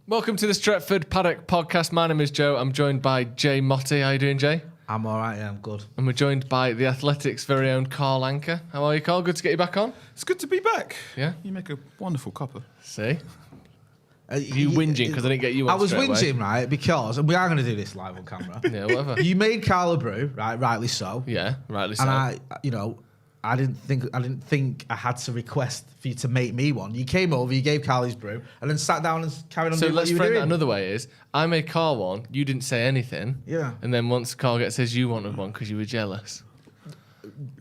Welcome to the Stretford Paddock podcast. My name is Joe. I'm joined by Jay Motti. How you doing, Jay? I'm all right, yeah, I'm good. And we're joined by the Athletics' very own Carl Anka. How are you, Carl? Good to get you back on. It's good to be back. Yeah? You make a wonderful cuppa. See? You whinging because I didn't get you on I was straight whinging, away. right, because, and we are going to do this live on camera. Yeah, whatever. You made Carl a brew, right, rightly so. Yeah, rightly so. And I didn't think I had to request for you to make me one. You came over, you gave Carl his brew, and then sat down and carried on So doing let's what you were frame doing. that another way is, I made Carl one, you didn't say anything. Yeah. And then once Carl gets his, you wanted one because you were jealous.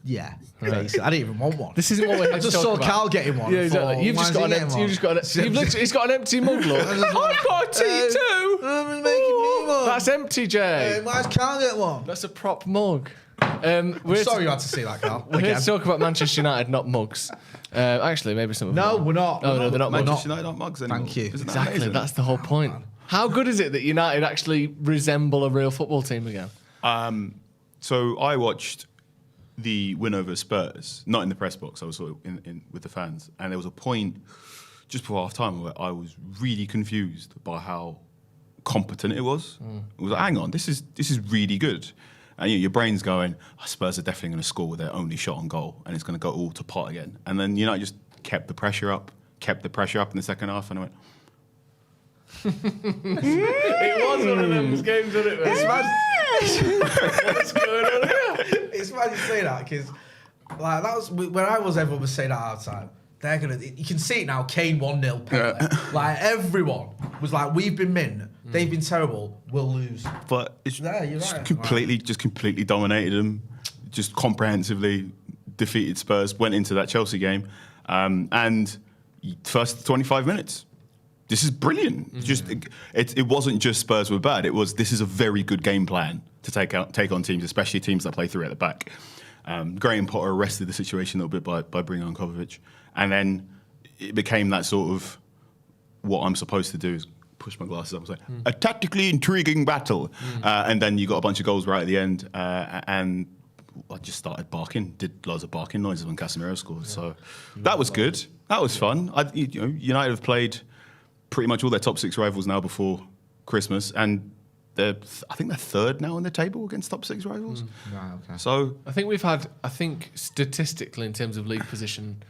Yeah, basically. I didn't even want one. This isn't what we're here I to just talk saw about. Carl getting one. Yeah, and exactly. thought, You've why just is he got an getting empty. one? You've just got an. You've literally. He's got an empty mug. Look. I've got a tea too. I'm making me one. That's empty, Jay. Why does Carl get one? That's a prop mug. I'm sorry you had to see that, Carl. We're here Again. to talk about Manchester United, not mugs. Actually, maybe some of them. No, are. we're not. Oh, no, they're not mugs. Manchester United aren't mugs anymore. Thank you. Isn't that Exactly, amazing? that's the whole point. How good is it that United actually resemble a real football team again? So I watched the win over Spurs, not in the press box. I was sort of in with the fans, and there was a point just before half time where I was really confused by how competent it was. It was like, hang on, this is really good. And your brain's going, Spurs are definitely going to score with their only shot on goal, and it's going to go all to pot again. And then United just kept the pressure up in the second half, and I went, It was one of those games, wasn't it? What's going on here? It's funny you say that because, like, that was where I was. Everyone was saying that half time. They're gonna. You can see it now. Kane 1-0. Pele. Like everyone was like, "We've been mint. They've been terrible. We'll lose." but it's Yeah, you're just right. completely dominated them, just comprehensively defeated Spurs. Went into that Chelsea game, and first 25 minutes. This is brilliant. It wasn't just Spurs were bad. This is a very good game plan to take on teams, especially teams that play three at the back. Graham Potter arrested the situation a little bit by bringing on Kovacic, and then it became that sort of what I'm supposed to do is push my glasses up and say a tactically intriguing battle, and then you got a bunch of goals right at the end, and I just started barking, did loads of barking noises when Casemiro scored. So that was good. That was fun. United have played pretty much all their top six rivals now before Christmas, and I think they're third now on the table against top six rivals. Right, okay. So I think statistically in terms of league position,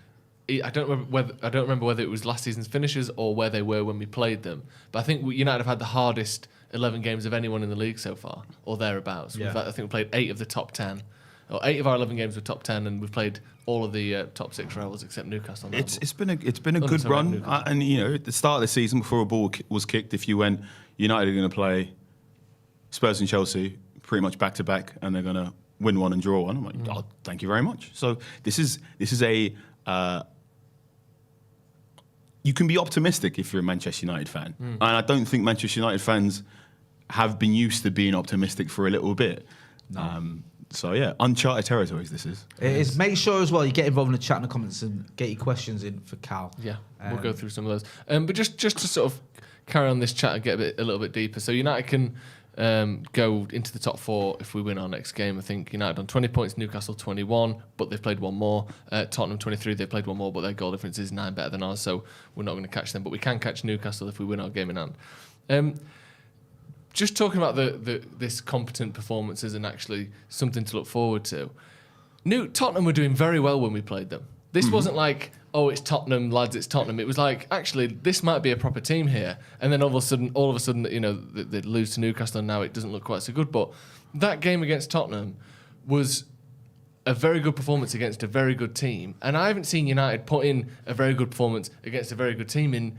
I don't remember whether it was last season's finishers or where they were when we played them. But I think United have had the hardest 11 games of anyone in the league so far, or thereabouts. Yeah. I think we played 8 of the top 10. Or 8 of our 11 games were top 10, and we've played all of the top 6 rivals except Newcastle. it's been a good sorry, run, Newcastle. and at the start of the season before a ball was kicked, if you went United are going to play Spurs and Chelsea pretty much back to back, and they're going to win one and draw one. I'm like, oh, thank you very much. So this is a you can be optimistic if you're a Manchester United fan, and I don't think Manchester United fans have been used to being optimistic for a little bit. No. So yeah, uncharted territories. This is. It is. Make sure as well you get involved in the chat in the comments and get your questions in for Cal. Yeah, we'll go through some of those. But just to sort of carry on this chat and get a little bit deeper. So United can go into the top 4 if we win our next game. I think United on 20 points, Newcastle 21, but they've played one more. Tottenham 23, they've played one more, but their goal difference is 9 better than ours, so we're not going to catch them. But we can catch Newcastle if we win our game in hand. Just talking about this competent performances and actually something to look forward to. Tottenham were doing very well when we played them. This wasn't like, oh, it's Tottenham, lads, it's Tottenham. It was like, actually, this might be a proper team here. And then all of a sudden, they lose to Newcastle, and now it doesn't look quite so good. But that game against Tottenham was a very good performance against a very good team. And I haven't seen United put in a very good performance against a very good team in,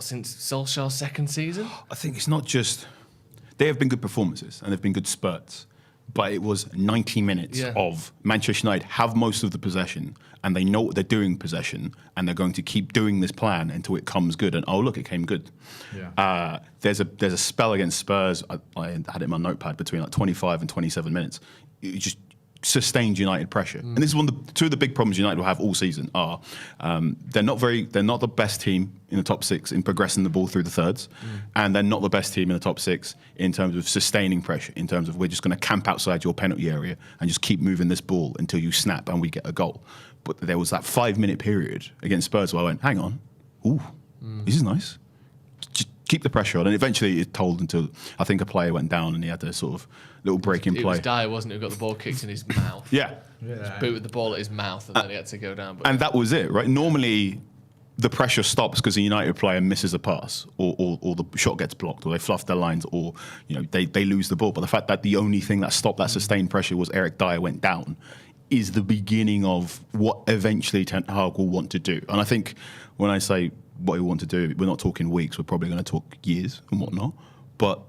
since Solskjaer's second season? I think it's not just. They have been good performances and they've been good spurts, but it was 90 minutes of Manchester United have most of the possession and they know what they're doing in possession, and they're going to keep doing this plan until it comes good. And oh look, it came good. Yeah. There's a spell against Spurs. I had it in my notepad between like 25 and 27 minutes. It just sustained United pressure, and this is two of the big problems United will have all season. Are they're not the best team in the top 6 in progressing the ball through the thirds, and they're not the best team in the top 6 in terms of sustaining pressure. In terms of we're just going to camp outside your penalty area and just keep moving this ball until you snap and we get a goal. But there was that 5-minute period against Spurs where I went, hang on, this is nice. keep the pressure on. And eventually it told until I think a player went down and he had a sort of little break in play. It was Dyer, wasn't it, who got the ball kicked in his mouth? Yeah. Just booted the ball at his mouth and then he had to go down. But And that was it, right? Normally the pressure stops because a United player misses a pass or the shot gets blocked or they fluff their lines or they lose the ball. But the fact that the only thing that stopped that sustained pressure was Eric Dyer went down is the beginning of what eventually Ten Hag will want to do. And I think when I say what he want to do, we're not talking weeks, we're probably going to talk years and whatnot. But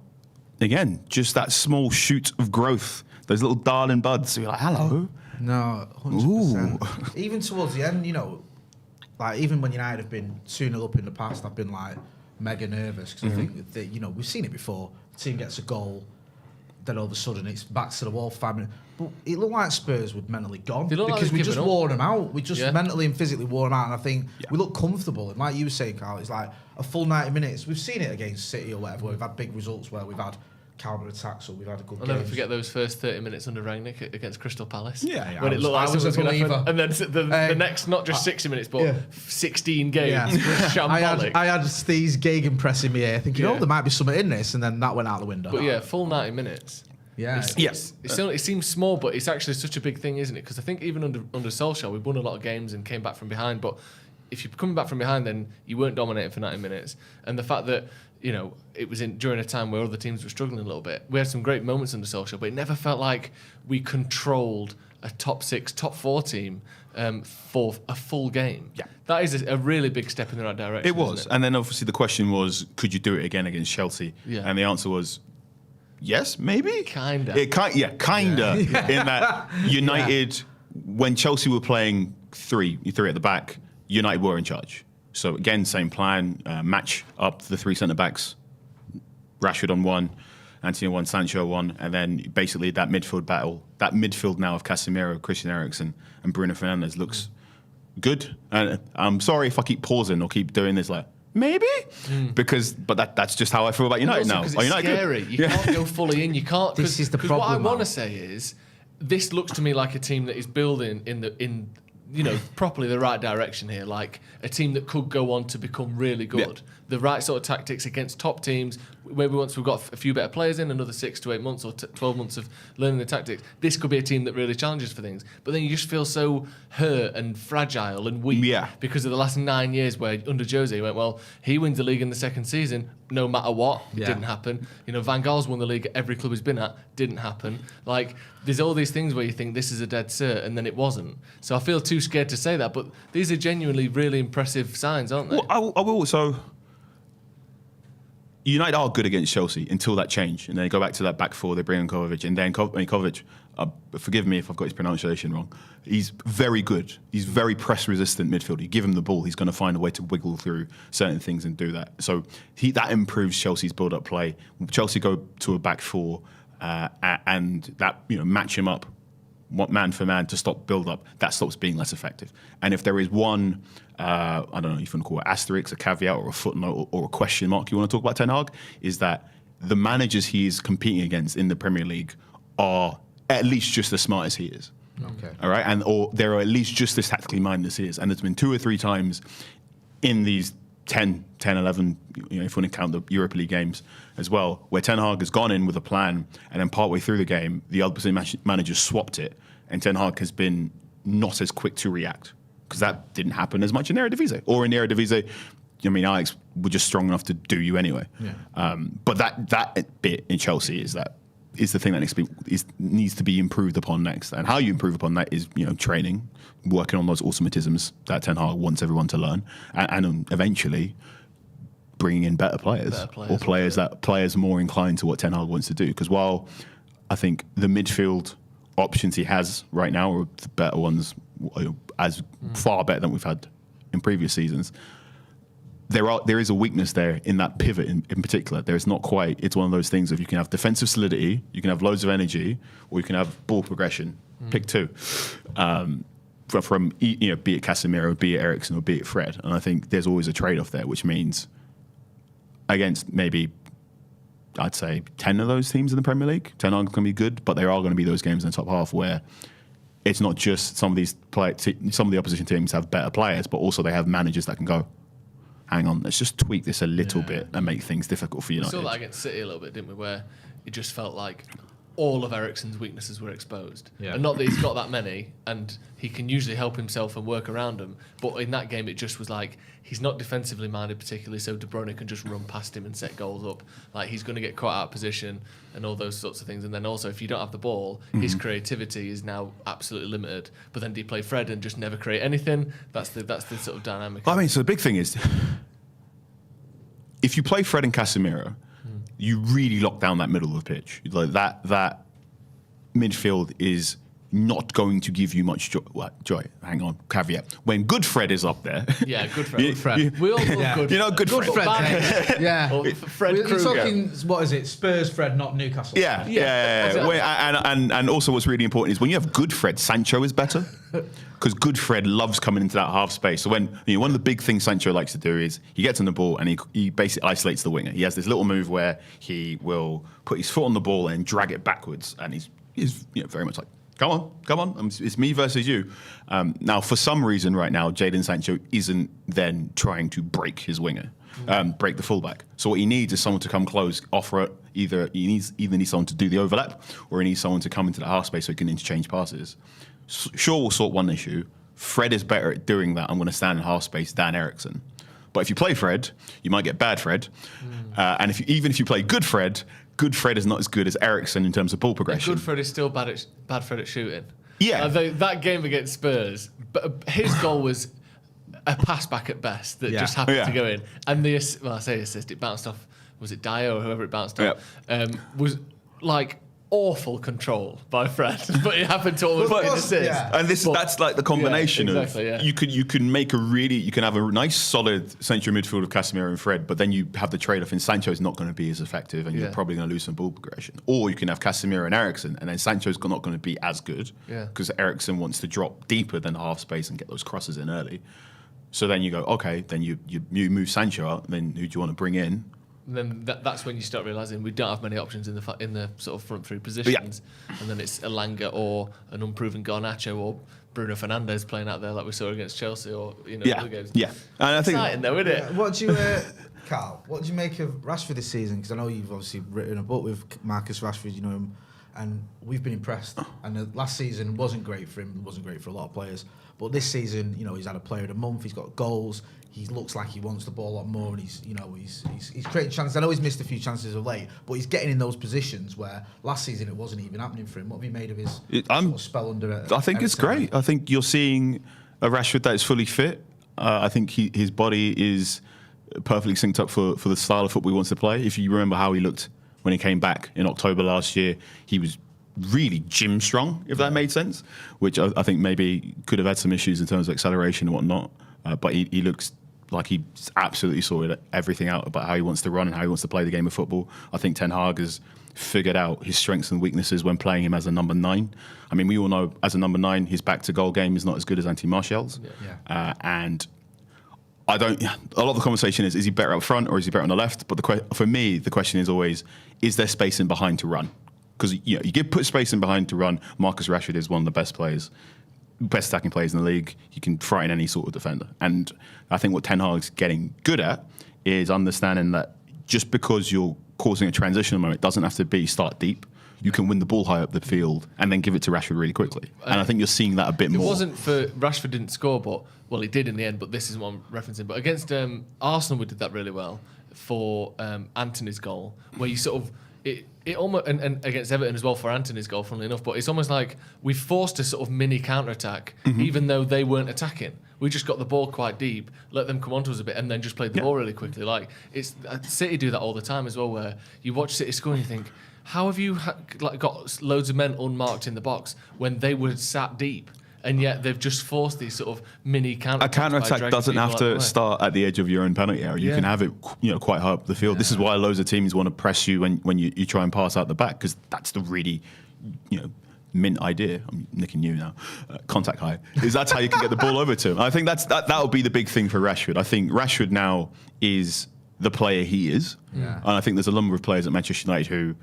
again, just that small shoot of growth, those little darling buds. So you're like, hello. No, 100%. Even towards the end, like even when United have been 2-0 up in the past, I've been like mega nervous because I think that, we've seen it before. The team gets a goal, then all of a sudden it's back to the wall 5 minutes. But it looked like Spurs were mentally gone because we just wore them out. We just mentally and physically wore them out. And I think we look comfortable. And like you were saying, Carl, it's like a full 90 minutes. We've seen it against City or whatever, where we've had big results where we've had counterattacks or we've had a good game. I'll never forget those first 30 minutes under Rangnick against Crystal Palace. Yeah, when it looked like I was a believer. And then the next, not just 60 minutes, but 16 games was shambolic. I had Steve's gegenpress in my ear thinking, there might be something in this, and then that went out the window. But yeah, full 90 minutes. Yeah. It seems small, but it's actually such a big thing, isn't it? Because I think even under Solskjaer, we won a lot of games and came back from behind. But if you're coming back from behind, then you weren't dominating for 90 minutes. And the fact that, it was during a time where other teams were struggling a little bit. We had some great moments under Solskjaer, but it never felt like we controlled a top 6, top 4 team for a full game. Yeah. That is a really big step in the right direction. It was. Isn't it? And then obviously the question was, could you do it again against Chelsea? Yeah. And the answer was, yes, maybe. Kinda. Kinda. In that United, when Chelsea were playing three at the back, United were in charge. So again, same plan, match up the 3 centre backs, Rashford on 1, Anthony on 1, Sancho 1, and then basically that midfield battle, that midfield now of Casemiro, Christian Eriksen, and Bruno Fernandes looks good. And I'm sorry if I keep pausing or keep doing this, like, maybe, but that's just how I feel about United now. It's United scary. Good? You can't go fully in. You can't. This is the problem. What I want to say is, this looks to me like a team that is building in properly the right direction here. Like a team that could go on to become really good. Yeah. The right sort of tactics against top teams. Maybe once we've got a few better players in, another 6 to 8 months or 12 months of learning the tactics, this could be a team that really challenges for things. But then you just feel so hurt and fragile and weak because of the last 9 years where under Jose he went, well, he wins the league in the second season no matter what. It didn't happen. Van Gaal's won the league at every club he's been at. Didn't happen. Like, there's all these things where you think this is a dead cert and then it wasn't. So I feel too scared to say that, but these are genuinely really impressive signs, aren't they? Well, I will also... United are good against Chelsea until that change, and then they go back to that back four. They bring in Kovacic, and then Kovacic. Forgive me if I've got his pronunciation wrong. He's very good. He's very press-resistant midfielder. You give him the ball, he's going to find a way to wiggle through certain things and do that. So that improves Chelsea's build-up play. Chelsea go to a back four, and that match him up, man for man to stop build-up. That stops being less effective. And if there is one. I don't know if you want to call it asterisk, a caveat, or a footnote, or a question mark you want to talk about Ten Hag, is that the managers he is competing against in the Premier League are at least just as smart as he is. Okay. All right, or they're at least just as tactically minded as he is. And there's been 2 or 3 times in these 10, 11, if you want to count the Europa League games as well, where Ten Hag has gone in with a plan, and then partway through the game, the opposite manager swapped it, and Ten Hag has been not as quick to react. Because that didn't happen as much in Eredivisie. Or in Eredivisie, Ajax were just strong enough to do you anyway. Yeah. But that bit in Chelsea is the thing that needs to be improved upon next. And how you improve upon that is training, working on those automatisms that Ten Hag wants everyone to learn, and eventually bringing in better players or players more inclined to what Ten Hag wants to do. Because while I think the midfield options he has right now are the better ones, as far better than we've had in previous seasons. There is a weakness there in that pivot in particular. There's not quite. It's one of those things of you can have defensive solidity, you can have loads of energy, or you can have ball progression. Pick 2. From be it Casemiro, be it Eriksen, or be it Fred. And I think there's always a trade-off there, which means against maybe I'd say 10 of those teams in the Premier League, 10 are going to be good, but there are going to be those games in the top half where it's not just some of the opposition teams have better players, but also they have managers that can go. hang on, let's just tweak this a little bit and make things difficult for We United. saw that against City a little bit, didn't we? Where it just felt like all of Ericssons weaknesses were exposed. Yeah. And not that he's got that many, and he can usually help himself and work around them. But in that game, it just was like he's not defensively minded particularly, so De Bruyne can just run past him and set goals up. Like he's going to get caught out of position and all those sorts of things. And then also, if you don't have the ball, his creativity is now absolutely limited. But then do you play Fred and just never create anything? That's the sort of dynamic. I mean, so the big thing is, if you play Fred and Casemiro, you really lock down that middle of the pitch. Like that midfield is not going to give you much joy. Joy. Hang on, caveat. When good Fred is up there, Yeah, good Fred. We all love good. You know, good Fred. Fred. Yeah. Or Fred We're Kruger. talking, what is it? Spurs Fred, not Newcastle. Yeah. Exactly. And also, what's really important is when you have good Fred, Sancho is better. Because good Fred loves coming into that half space. So one of the big things Sancho likes to do is he gets on the ball and he basically isolates the winger. He has this little move where he will put his foot on the ball and drag it backwards, and he's very much like, come on, it's me versus you. Now, for some reason right now, Jadon Sancho isn't then trying to break his winger, break the fullback. So what he needs is someone to come close, offer it. Either needs someone to do the overlap, or he needs someone to come into the half space so he can interchange passes. Shaw will sort one issue. Fred is better at doing that. I'm going to stand in half space than Ericsson. But if you play Fred, you might get bad Fred. And even if you play good Fred is not as good as Ericsson in terms of ball progression. Good Fred is still bad Fred at shooting. Yeah. That game against Spurs, but his goal was a pass back at best that just happened to go in. And I say assist, it bounced off, was it Dyer or whoever it bounced off? Was like awful control by Fred, but it happened to almost be an assist. Yeah. And that's like the combination of you can make you can have a nice solid central midfield of Casemiro and Fred, but then you have the trade-off in Sancho's not going to be as effective and you're probably going to lose some ball progression. Or you can have Casemiro and Ericsson and then Sancho's not going to be as good because Ericsson wants to drop deeper than half space and get those crosses in early. So then you go, okay, then you move Sancho out, then who do you want to bring in? Then that's when you start realising we don't have many options in the sort of front three positions, and then it's Elanga or an unproven Garnacho or Bruno Fernandes playing out there like we saw against Chelsea or other games. Yeah, and I think exciting though, isn't it? What do you, Carl? What do you make of Rashford this season? Because I know you've obviously written a book with Marcus Rashford. You know him, and we've been impressed. And the last season wasn't great for him. Wasn't great for a lot of players. But this season, he's had a player of the month. He's got goals. He looks like he wants the ball a lot more, and he's creating chances. I know he's missed a few chances of late, but he's getting in those positions where last season it wasn't even happening for him. What have you made of his spell under it? I think it's great. I think you're seeing a Rashford that is fully fit. I think his body is perfectly synced up for the style of football he wants to play. If you remember how he looked when he came back in October last year, he was really gym strong, if that made sense, which I think maybe could have had some issues in terms of acceleration and whatnot. But he looks like he's absolutely sorted everything out about how he wants to run and how he wants to play the game of football. I think Ten Hag has figured out his strengths and weaknesses when playing him as a number 9. I mean, we all know as a number 9, his back-to-goal game is not as good as Anthony Martial's. And a lot of the conversation is he better up front or is he better on the left? But for me, the question is always, is there space in behind to run? Because you put space in behind to run. Marcus Rashford is one of the best attacking players in the league. He can frighten any sort of defender. And I think what Ten Hag's getting good at is understanding that just because you're causing a transition moment, it doesn't have to be start deep. You can win the ball high up the field and then give it to Rashford really quickly. And I think you're seeing that a bit more. It wasn't for Rashford didn't score, but he did in the end. But this is what I'm referencing. But against Arsenal, we did that really well for Antony's goal, where you sort of. It almost and against Everton as well for Antony's goal, funnily enough. But it's almost like we forced a sort of mini counter-attack, even though they weren't attacking. We just got the ball quite deep, let them come onto us a bit, and then just played the ball really quickly. Like City do that all the time as well, where you watch City score and you think, how have you got loads of men unmarked in the box when they were sat deep? And yet they've just forced these sort of mini counter-attacks. A counter-attack doesn't have to start at the edge of your own penalty area. You can have it, quite high up the field. This is why loads of teams want to press you when you try and pass out the back, because that's the really, mint idea. I'm nicking you now. Contact high is that's how you can get the ball over to him. I think that'll be the big thing for Rashford. I think Rashford now is the player he is, and I think there's a number of players at Manchester United who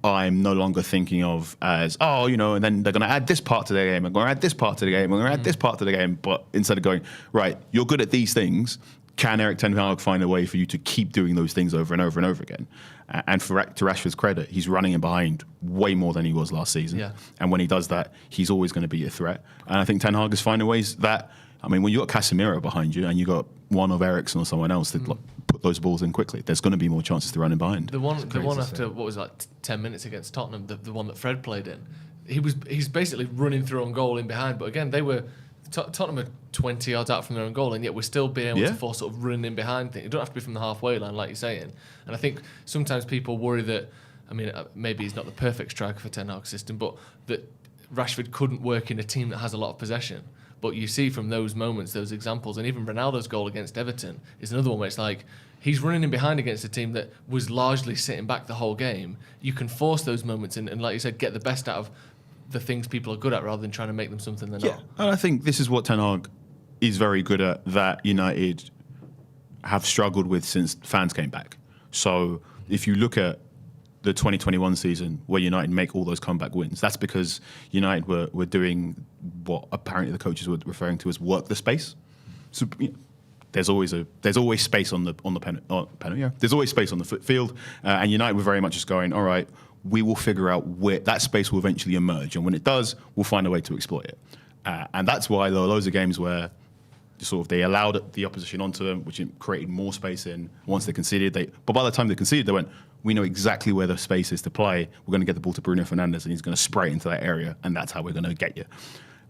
I'm no longer thinking of as, and then they're going to add this part to their game, I'm going to add this part to the game, I'm going to add this part to the game. But instead of going, right, you're good at these things, can Eric Ten Hag find a way for you to keep doing those things over and over and over again? And to Rashford's credit, he's running in behind way more than he was last season. Yeah. And when he does that, he's always going to be a threat. And I think Ten Hag is finding ways that, I mean, when you got Casemiro behind you and you got one of Ericsson or someone else that put those balls in quickly, there's going to be more chances to run in behind. The one after, what was that, 10 minutes against Tottenham, the one that Fred played in, he's basically running through on goal in behind. But again, Tottenham are 20 yards out from their own goal, and yet we're still being able to force sort of running behind things. You don't have to be from the halfway line, like you're saying. And I think sometimes people worry that, I mean, maybe he's not the perfect striker for Ten Hag's system, but that Rashford couldn't work in a team that has a lot of possession. But you see from those moments, those examples, and even Ronaldo's goal against Everton is another one where it's like, he's running in behind against a team that was largely sitting back the whole game. You can force those moments and like you said, get the best out of the things people are good at rather than trying to make them something they're not. And I think this is what Ten Hag is very good at, that United have struggled with since fans came back. So if you look at the 2021 season where United make all those comeback wins, that's because United were doing what apparently the coaches were referring to as work the space. So there's always space on the penalty. Yeah, there's always space on the field, and United were very much just going, all right, we will figure out where that space will eventually emerge, and when it does, we'll find a way to exploit it. And that's why there were loads of games where they allowed the opposition onto them, which created more space in. Once they conceded, but by the time they conceded, they went, we know exactly where the space is to play. We're going to get the ball to Bruno Fernandes, and he's going to spray into that area, and that's how we're going to get you.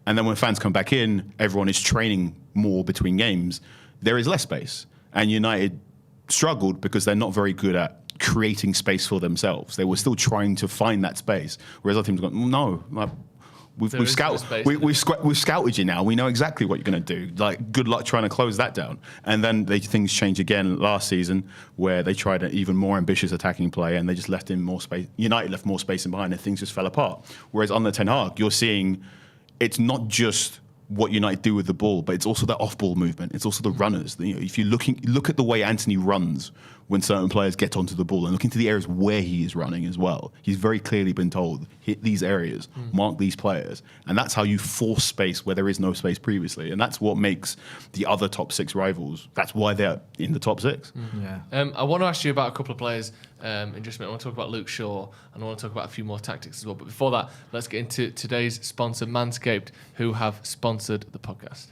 And then when fans come back in, everyone is training more between games. There is less space, and United struggled because they're not very good at creating space for themselves. They were still trying to find that space, whereas other teams have gone, no, we've scouted you now. We know exactly what you're going to do. Like, good luck trying to close that down. And then things changed again last season, where they tried an even more ambitious attacking play, and they just left in more space. United left more space in behind, and things just fell apart. Whereas under Ten Hag, you're seeing it's not just what United do with the ball, but it's also the off-ball movement. It's also the runners. If you look at the way Anthony runs when certain players get onto the ball, and look into the areas where he is running as well. He's very clearly been told, hit these areas, mark these players. And that's how you force space where there is no space previously. And that's what makes the other top six rivals. That's why they're in the top six. Yeah. I want to ask you about a couple of players in just a minute. I want to talk about Luke Shaw, and I want to talk about a few more tactics as well. But before that, let's get into today's sponsor, Manscaped, who have sponsored the podcast.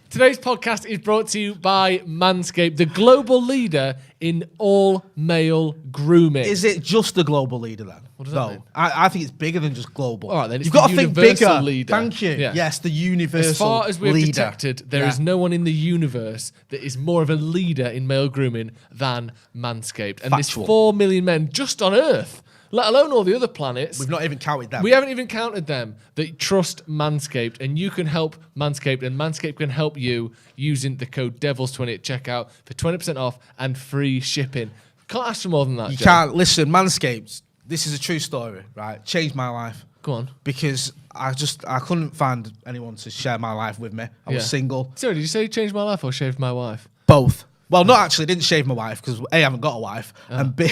Today's podcast is brought to you by Manscaped, the global leader in all-male grooming. Is it just the global leader then? What does that mean? I think it's bigger than just global. All right, then. You've got to think bigger. Leader. Thank you. Yeah. Yes, the universal As far as we've leader. detected, there is no one in the universe that is more of a leader in male grooming than Manscaped. And Factual. there's 4 million men just on Earth, let alone all the other planets. We've not even counted them. We haven't even counted them that trust Manscaped, and you can help Manscaped, and Manscaped can help you using the code DEVILS20 at checkout for 20% off and free shipping. Can't ask for more than that. You Joe. can't. Listen, Manscaped, this is a true story, right? Changed my life. Go on. Because I couldn't find anyone to share my life with me. I was single. Sorry, did you say you changed my life or shaved my wife? Both. Well, not actually, didn't shave my wife because A, I haven't got a wife, and B,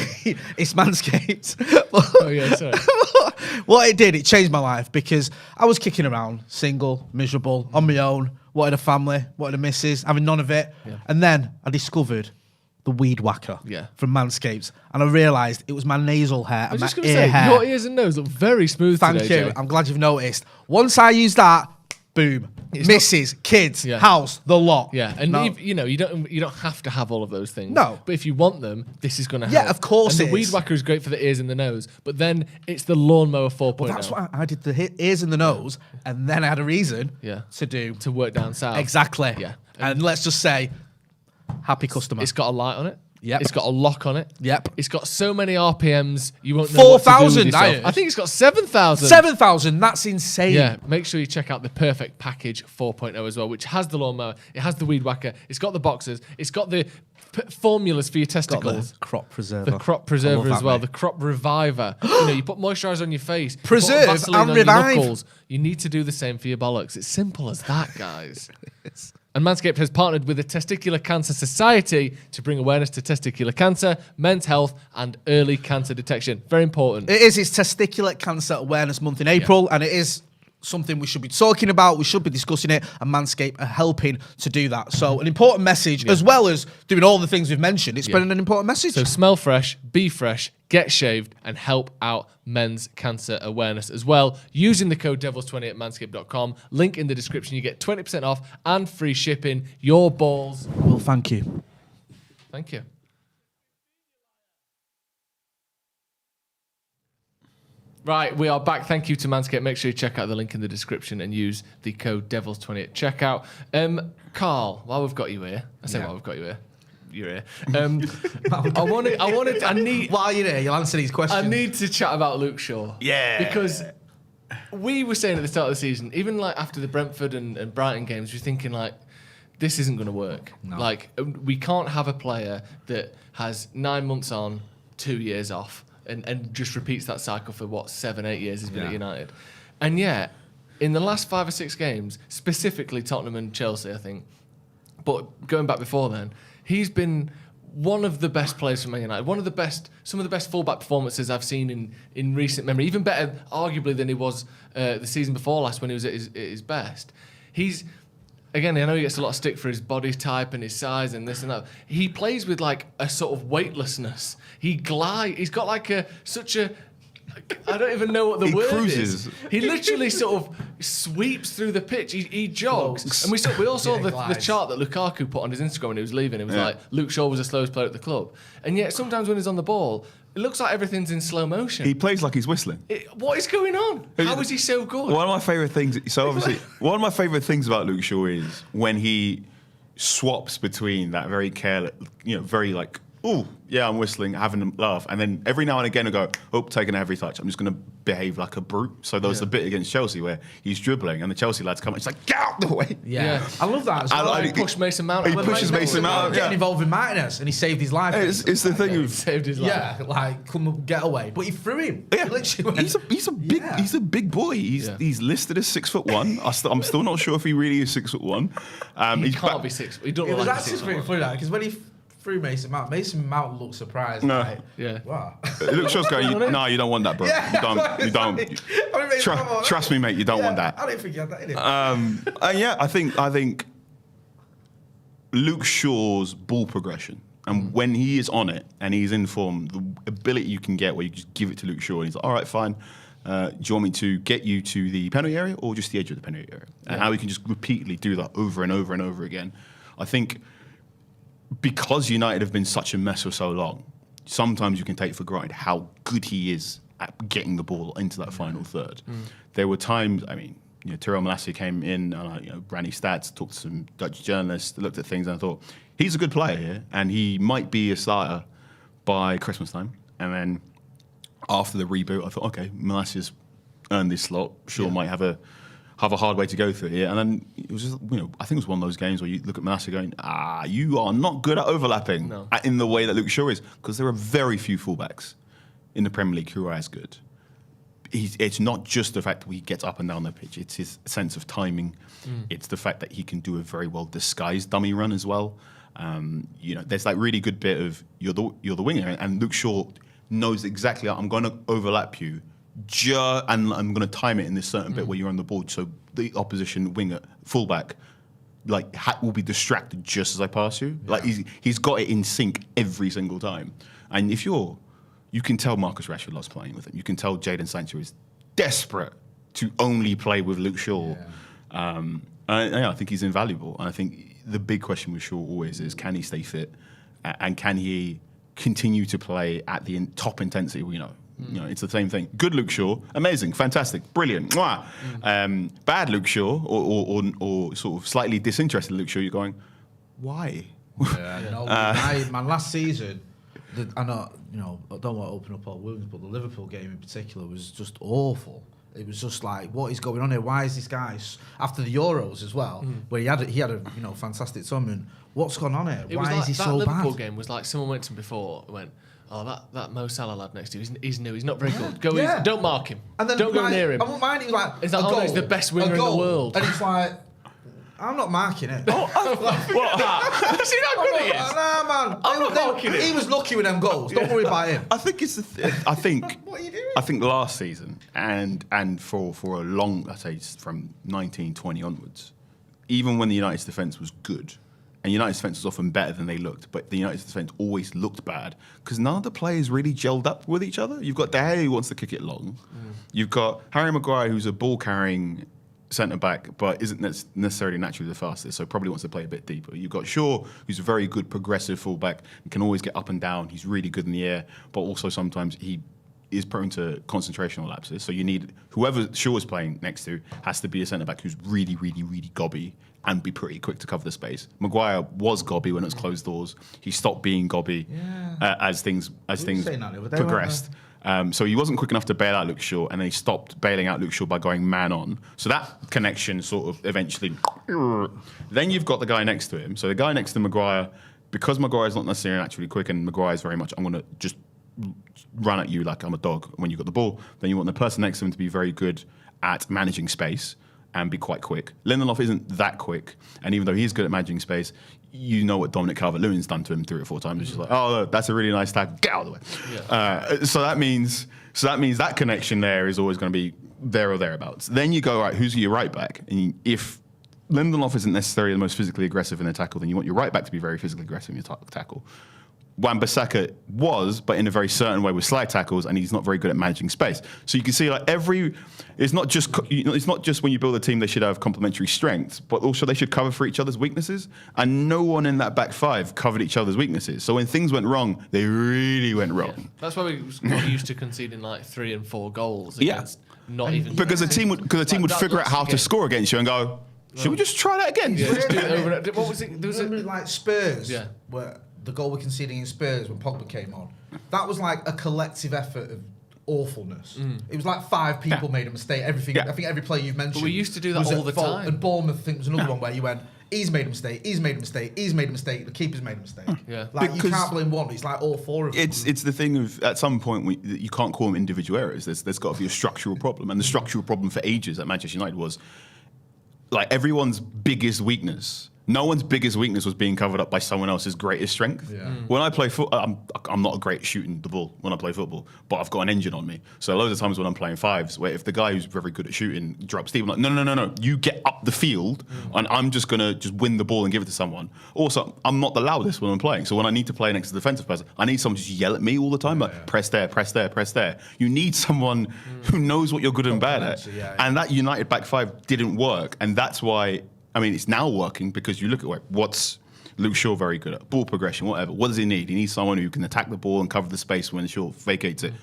it's Manscaped. Oh, yeah, sorry. What it did, it changed my life because I was kicking around, single, miserable, on my own, wanted a family, wanted a missus, having none of it. Yeah. And then I discovered the weed whacker from Manscaped, and I realised it was my nasal hair and my ear hair. Your ears and nose look very smooth Thank today, you. Jay. I'm glad you've noticed. Once I used that, boom. Misses, kids, house, the lot. Yeah, and you don't have to have all of those things. No. But if you want them, this is going to help. Yeah, of course and it the is. weed whacker is great for the ears and the nose, but then it's the lawnmower 4.0. Well, that's what I did, the ears and the nose, and then I had a reason to work down south. Exactly. Yeah. And let's just say, happy customer. It's got a light on it. Yep. It's got a lock on it. Yep. It's got so many RPMs, you won't know what to do with 4,000, yourself. I think it's got 7,000. 7,000, that's insane. Yeah, make sure you check out the Perfect Package 4.0 as well, which has the lawnmower, it has the weed whacker, it's got the boxers, it's got the formulas for your testicles. The crop preserver. The crop preserver as well, mate. the crop reviver. You put moisturiser on your face, Preserve put Vaseline and on revive. your knuckles. You need to do the same for your bollocks. It's simple as that, guys. And Manscaped has partnered with the Testicular Cancer Society to bring awareness to testicular cancer, men's health, and early cancer detection. Very important. It is. It's Testicular Cancer Awareness Month in April, and it is something we should be talking about. We should be discussing it, and Manscaped are helping to do that. So an important message, as well as doing all the things we've mentioned. It's been an important message. So smell fresh, be fresh, get shaved, and help out men's cancer awareness as well. Using the code DEVILS20 at manscaped.com. Link in the description. You get 20% off and free shipping. Your balls. Well, thank you. Thank you. Right, we are back. Thank you to Manscaped. Make sure you check out the link in the description and use the code DEVILS20 at checkout. Carl, while we've got you here, while we've got you here, you're here. I need. While you're here, you'll answer these questions. I need to chat about Luke Shaw. Yeah. Because we were saying at the start of the season, even like after the Brentford and Brighton games, we're thinking like, this isn't going to work. No. Like, we can't have a player that has 9 months on, 2 years off. And just repeats that cycle for 7-8 years he's been at United. And yet, in the last 5 or 6 games, specifically Tottenham and Chelsea, I think, but going back before then, he's been one of the best players for Man United. Some of the best fullback performances I've seen in recent memory. Even better, arguably, than he was the season before last when he was at his best. Again, I know he gets a lot of stick for his body type and his size and this and that. He plays with like a sort of weightlessness. He glides. He's got like I don't even know what the word cruises. is. He literally sort of sweeps through the pitch. He jogs. And we all saw the chart that Lukaku put on his Instagram when he was leaving. It was like Luke Shaw was the slowest player at the club. And yet sometimes when he's on the ball, it looks like everything's in slow motion. He plays like he's whistling. What is going on? How is he so good? One of my favourite things. So obviously, one of my favourite things about Luke Shaw is when he swaps between that very careless, very like, oh yeah, I'm whistling, having a laugh, and then every now and again I go, oh, taking every touch. I'm just going to behave like a brute. So there was the bit against Chelsea where he's dribbling and the Chelsea lads come and he's like, get out the way. Yeah. I love that as well. He pushed Mason Mount. He pushes Mason Mount. Getting involved in Martinez and he saved his life. It's the thing. He saved his life. Yeah, like come get away, but he threw him. Yeah. He literally went, he's a big boy. He's listed as 6'1". I'm still not sure if he really is 6'1". He can't be 6. He don't it look was like actually 6'1". pretty funny that because when he through Mason Mount looked surprised. No. Like, Yeah. wow. Luke Shaw's going, no, you don't want that, bro. Yeah, you don't. Trust me, mate, you don't want that. I didn't think you had that in it. Yeah, I think Luke Shaw's ball progression, and when he is on it and he's in form, the ability you can get where you just give it to Luke Shaw and he's like, all right, fine. Do you want me to get you to the penalty area or just the edge of the penalty area? And how he can just repeatedly do that over and over and over again. I think because United have been such a mess for so long, sometimes you can take for granted how good he is at getting the ball into that final third. There were times, Tyrell Malacia came in, ran his stats, talked to some Dutch journalists, looked at things, and I thought, he's a good player here, and he might be a starter by Christmas time. And then after the reboot, I thought, okay, Malacia's earned this slot. Shaw might have a hard way to go through here. And then it was just, I think it was one of those games where you look at Malacia going, you are not good at overlapping in the way that Luke Shaw is, because there are very few fullbacks in the Premier League who are as good. It's not just the fact that he gets up and down the pitch. It's his sense of timing. It's the fact that he can do a very well disguised dummy run as well. There's that really good bit of you're the winger, and Luke Shaw knows exactly, I'm going to overlap you, and I'm going to time it in this certain bit where you're on the ball, so the opposition winger, fullback, will be distracted just as I pass you. Yeah. Like he's got it in sync every single time. And you can tell Marcus Rashford loves playing with him. You can tell Jadon Sancho is desperate to only play with Luke Shaw. Yeah. I think he's invaluable. And I think the big question with Shaw always is, can he stay fit? And can he continue to play at the top intensity we know? It's the same thing. Good Luke Shaw, amazing, fantastic, brilliant. Mwah. Bad Luke Shaw, or sort of slightly disinterested Luke Shaw, you're going, why? Man, last season, I don't want to open up all wounds, but the Liverpool game in particular was just awful. It was just like, what is going on here? Why is this guy, after the Euros as well, where he had a fantastic tournament, what's going on here? Why is he so bad? That Liverpool game was like, someone went to him before and went, oh, that Mo Salah lad next to you, he's new, he's not very good. Don't mark him. And then don't go near him. I won't mind, he was like, he's the best winger in the world. And it's like, I'm not marking it. What? See how good he is? Nah, man. I'm not marking it. He was lucky with them goals. Don't worry about him. I think it's I think What are you doing? I think last season and for a long, I say from 1920 onwards, even when the United's defence was good, and United's defence was often better than they looked, but the United's defence always looked bad because none of the players really gelled up with each other. You've got De Gea who wants to kick it long. You've got Harry Maguire who's a ball carrying centre back, but isn't necessarily naturally the fastest, so probably wants to play a bit deeper. You've got Shaw, who's a very good progressive fullback and can always get up and down. He's really good in the air, but also sometimes he is prone to concentrational lapses. So you need whoever Shaw is playing next to has to be a centre back who's really, really, really gobby and be pretty quick to cover the space. Maguire was gobby when it was closed doors. He stopped being gobby as things progressed. So he wasn't quick enough to bail out Luke Shaw, and then he stopped bailing out Luke Shaw by going man on. So that connection sort of eventually. Then you've got the guy next to him. So the guy next to Maguire, because Maguire's not necessarily naturally quick, and Maguire's very much, I'm going to just run at you like I'm a dog when you've got the ball. Then you want the person next to him to be very good at managing space and be quite quick. Lindelof isn't that quick, and even though he's good at managing space, you know what Dominic Calvert-Lewin's done to him 3 or 4 times. It's just like, oh, that's a really nice tackle. Get out of the way. Yeah. So that means that connection there is always going to be there or thereabouts. Then you go, right, who's your right back? And if Lindelof isn't necessarily the most physically aggressive in the tackle, then you want your right back to be very physically aggressive in your tackle. Wan-Bissaka was, but in a very certain way with slide tackles, and he's not very good at managing space. So you can see like it's not just when you build a team they should have complementary strengths, but also they should cover for each other's weaknesses. And no one in that back five covered each other's weaknesses. So when things went wrong, they really went wrong. Yeah. That's why we got used to conceding like 3 and 4 goals against not even. Because a team would figure out how to score against you and go, should we just try that again? Yeah, just do it over. What was it? There was Remember, like Spurs, Yeah. where the goal we're conceding in Spurs when Pogba came on, that was like a collective effort of awfulness. It was like 5 people made a mistake. Everything. Yeah. I think every player you've mentioned. But we used to do that was all at the fault. time. And Bournemouth, I think, was another one where you went, he's made a mistake, he's made a mistake, he's made a mistake, the keeper's made a mistake. Yeah. Like Because you can't blame one. It's like all 4 of them. It's the thing of at some point you can't call them individual errors. There's got to be a structural problem, and the structural problem for ages at Manchester United was like everyone's biggest weakness. No one's biggest weakness was being covered up by someone else's greatest strength. Yeah. When I play football, I'm not a great shooting the ball when I play football, but I've got an engine on me. So loads of times when I'm playing fives, where if the guy who's very good at shooting drops deep, I'm like, no, you get up the field, and I'm just gonna win the ball and give it to someone. Also, I'm not the loudest when I'm playing, so when I need to play next to the defensive person, I need someone to just yell at me all the time, like press there, press there, press there. You need someone who knows what you're good and bad at, and that United back five didn't work, and that's why. I mean, it's now working because you look at what's Luke Shaw very good at? Ball progression, whatever. What does he need? He needs someone who can attack the ball and cover the space when Shaw vacates it.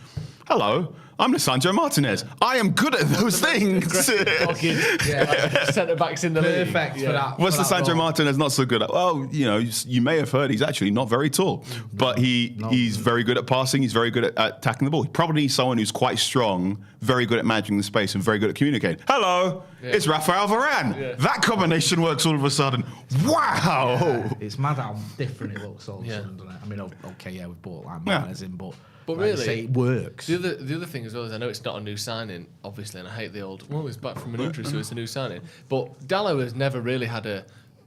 Hello, I'm Lisandro Martinez. I am good at those things. Centre backs in the league. Perfect for that. What's for that Lisandro role. Martinez not so good at? Well, you may have heard he's actually not very tall, but he's very good at passing. He's very good at attacking the ball. He probably needs someone who's quite strong, very good at managing the space, and very good at communicating. Hello, it's Rafael Varane. Yeah. That combination works all of a sudden. Wow. Yeah, it's mad how different it looks all of a sudden, doesn't it? I mean, okay, yeah, we've bought like Martinez in, but like really, say it works. The other thing as well is I know it's not a new signing, obviously, and I hate the old. Well, he's back from an injury, so it's a new signing. But Dalot has never really had a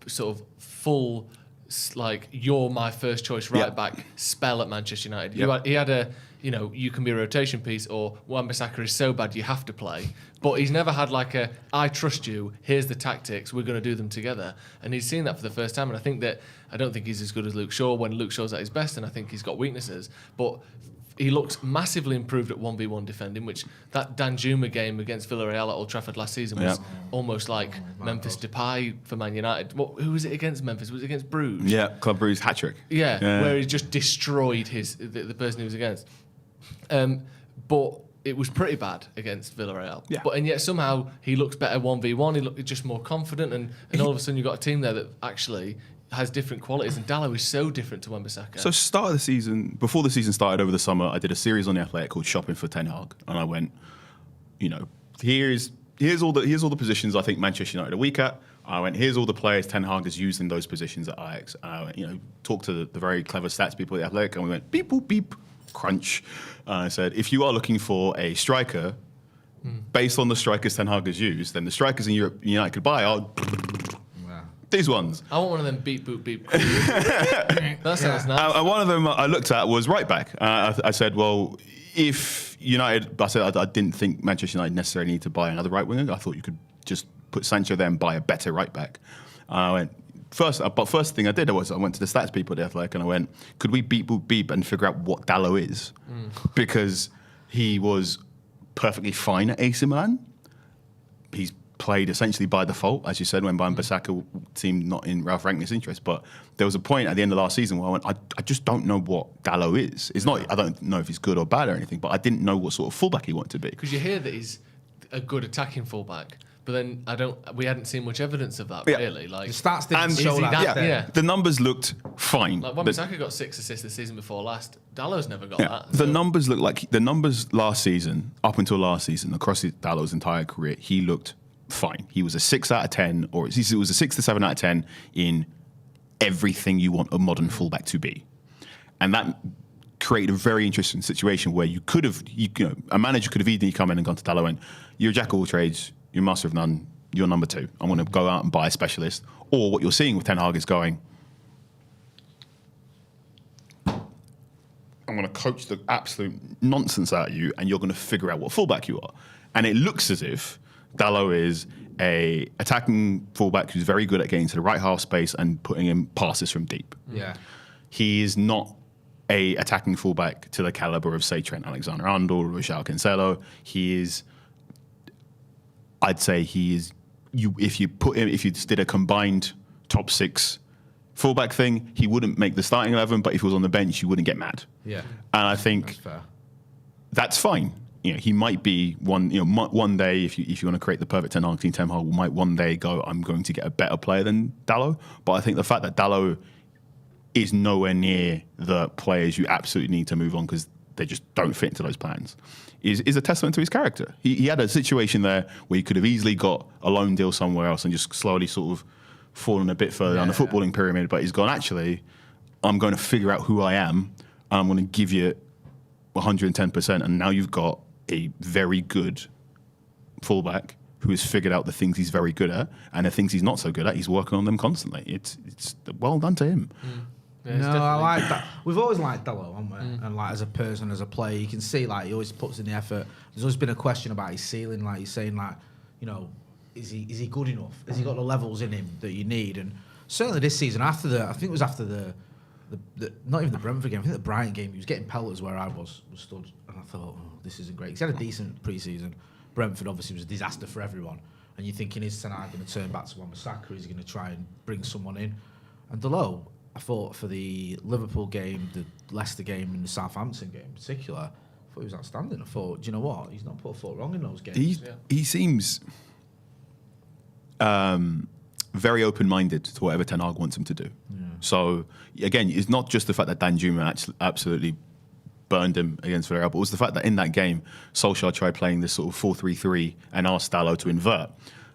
sort of full, like, you're my first choice right back spell at Manchester United. He had a, you can be a rotation piece, or Wan-Bissaka is so bad you have to play. But he's never had like a, I trust you, here's the tactics, we're going to do them together. And he's seen that for the first time. And I don't think he's as good as Luke Shaw when Luke Shaw's at his best, and I think he's got weaknesses. But he looks massively improved at 1v1 defending, which that Danjuma game against Villarreal at Old Trafford last season was almost like Memphis Depay for Man United. Who was it against Memphis? Was it against Bruges? Yeah, Club Bruges hat-trick. Yeah, where he just destroyed the person he was against. But it was pretty bad against Villarreal. Yeah. And yet somehow he looks better 1v1. He looked just more confident, and all of a sudden you've got a team there that actually has different qualities, and Dalot is so different to Wan-Bissaka. So start of the season, before the season started over the summer, I did a series on The Athletic called Shopping for Ten Hag, and I went, here's all the positions I think Manchester United are weak at. I went, here's all the players Ten Hag has used in those positions at Ajax. Talked to the very clever stats people at The Athletic, and we went beep boop beep crunch. I said, if you are looking for a striker based on the strikers Ten Hag has used, then the strikers in Europe United could buy are These ones. I want one of them beep, boop, beep. That sounds nice. And one of them I looked at was right back. I said, well, if United, I didn't think Manchester United necessarily need to buy another right winger. I thought you could just put Sancho there and buy a better right back. I went, first thing I did was I went to the stats people at the Athletic and I went, could we beep, boop, beep and figure out what Dalot is? Because he was perfectly fine at AC Milan. He's played essentially by default, as you said, when Wan-Bissaka seemed not in Ralph Rangnick's interest. But there was a point at the end of last season where I went, I just don't know what Dalot is. It's not, I don't know if he's good or bad or anything, but I didn't know what sort of fullback he wanted to be. Because you hear that he's a good attacking fullback, but then we hadn't seen much evidence of that really. Like the stats didn't show that. Yeah. The numbers looked fine. Like Wan-Bissaka got 6 assists the season before last. Dalot's never got that. The numbers look like the numbers last season, up until last season, across Dalot's entire career, he looked fine. He was a 6 out of 10, or it was a 6 to 7 out of 10 in everything you want a modern fullback to be, and that created a very interesting situation where you could have, a manager could have easily come in and gone to Dalot and you're a jack of all trades, you're master of none, you're number 2. I'm going to go out and buy a specialist. Or what you're seeing with Ten Hag is going, I'm going to coach the absolute nonsense out of you, and you're going to figure out what fullback you are. And it looks as if Dalot is a attacking fullback who's very good at getting to the right half space and putting in passes from deep. Yeah. He is not a attacking fullback to the caliber of, say, Trent Alexander-Arnold or João Cancelo. He is, I'd say he is, if you did a combined top 6 fullback thing, he wouldn't make the starting 11, but if he was on the bench, you wouldn't get mad. Yeah. And I think that's fair. That's fine. He might be one day, if you want to create the perfect Ten Hag team, Ten Hag might one day go, I'm going to get a better player than Dalot. But I think the fact that Dalot is nowhere near the players you absolutely need to move on because they just don't fit into those plans is a testament to his character. He had a situation there where he could have easily got a loan deal somewhere else and just slowly sort of fallen a bit further down the footballing pyramid. But he's gone, actually, I'm going to figure out who I am and I'm going to give you 110%. And now you've got a very good fullback who has figured out the things he's very good at, and the things he's not so good at, he's working on them constantly. It's well done to him. Yeah, no, I like that. We've always liked Dalot, haven't we? And like as a person, as a player, you can see like he always puts in the effort. There's always been a question about his ceiling, like he's saying like, is he good enough? Has he got the levels in him that you need? And certainly this season, I think it was after the not even the Brentford game, I think the Brighton game, he was getting pelters where I was stood, and I thought, this isn't great. He's had a decent pre-season. Brentford obviously was a disaster for everyone, and you're thinking, is Ten Hag going to turn back to Wan-Bissaka? Is he going to try and bring someone in? And Dalot, I thought for the Liverpool game, the Leicester game, and the Southampton game in particular, I thought he was outstanding. I thought, do you know what? He's not put a foot wrong in those games. He seems very open-minded to whatever Ten Hag wants him to do. Yeah. So, again, it's not just the fact that Danjuma absolutely burned him against Villarreal, but it was the fact that in that game, Solskjaer tried playing this sort of 4-3-3 and asked Dalot to invert.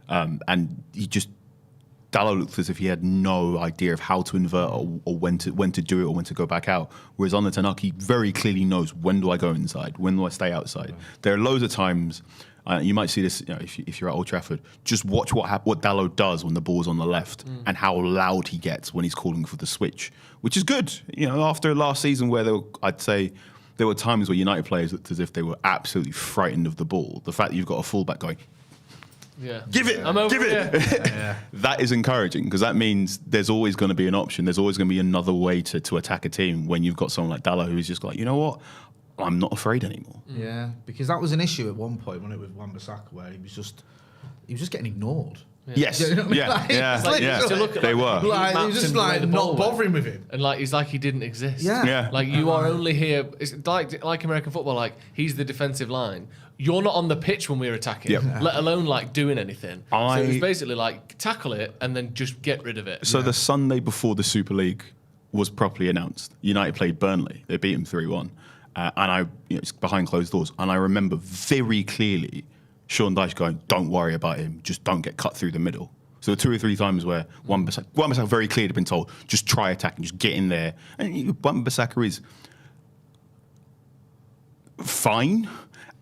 And Dalot looked as if he had no idea of how to invert or when to do it or when to go back out. Whereas on the Ten Hag, he very clearly knows, when do I go inside? When do I stay outside? Right. There are loads of times, you might see this if you're at Old Trafford, just watch what Dalot does when the ball's on the left and how loud he gets when he's calling for the switch, which is good. After last season where I'd say there were times where United players looked as if they were absolutely frightened of the ball. The fact that you've got a fullback going, give it. That is encouraging because that means there's always going to be an option. There's always going to be another way to attack a team when you've got someone like Dalot who's just like, you know what? I'm not afraid anymore. Yeah, because that was an issue at one point, wasn't it, with Wan-Bissaka, where he was just getting ignored. Yeah. Yes. You know what I mean? They were. Like, he was just like not bothering with him. And like, he's like he didn't exist. Yeah. Like, you are only here. It's like American football. Like, he's the defensive line. You're not on the pitch when we're attacking, let alone like doing anything. So it was basically like tackle it and then just get rid of it. So the Sunday before the Super League was properly announced, United played Burnley. They beat him 3-1. And it's behind closed doors. And I remember very clearly Sean Dyche going, don't worry about him, just don't get cut through the middle. So there were 2 or 3 times where Wan-Bissaka very clearly had been told, just try attacking, just get in there. And Wan-Bissaka is fine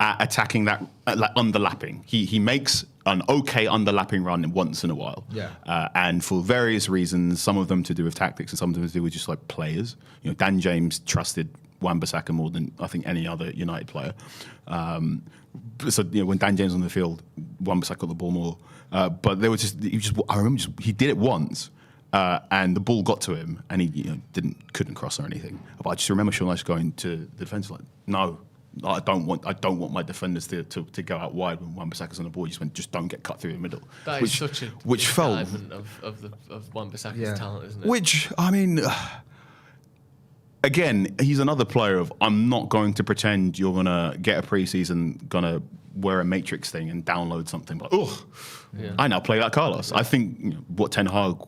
at attacking that, like underlapping. He makes an okay underlapping run once in a while. And for various reasons, some of them to do with tactics and some of them to do with just like players. You know, Dan James trusted Wan-Bissaka more than I think any other United player. So you know, when Dan James was on the field, Wan-Bissaka got the ball more. But there was I remember he did it once. And the ball got to him, and he couldn't cross or anything. But I just remember Sean Dyche going to the defence like, "No, I don't want my defenders to go out wide when Wan-Bissaka's on the ball." He just went, "Just don't get cut through the middle." That is such a indictment of Wan-Bissaka's talent, isn't it? Which I mean, again, he's another player of I'm not going to pretend you're gonna get a preseason, gonna wear a Matrix thing and download something. But I now play like Carlos. I think what Ten Hag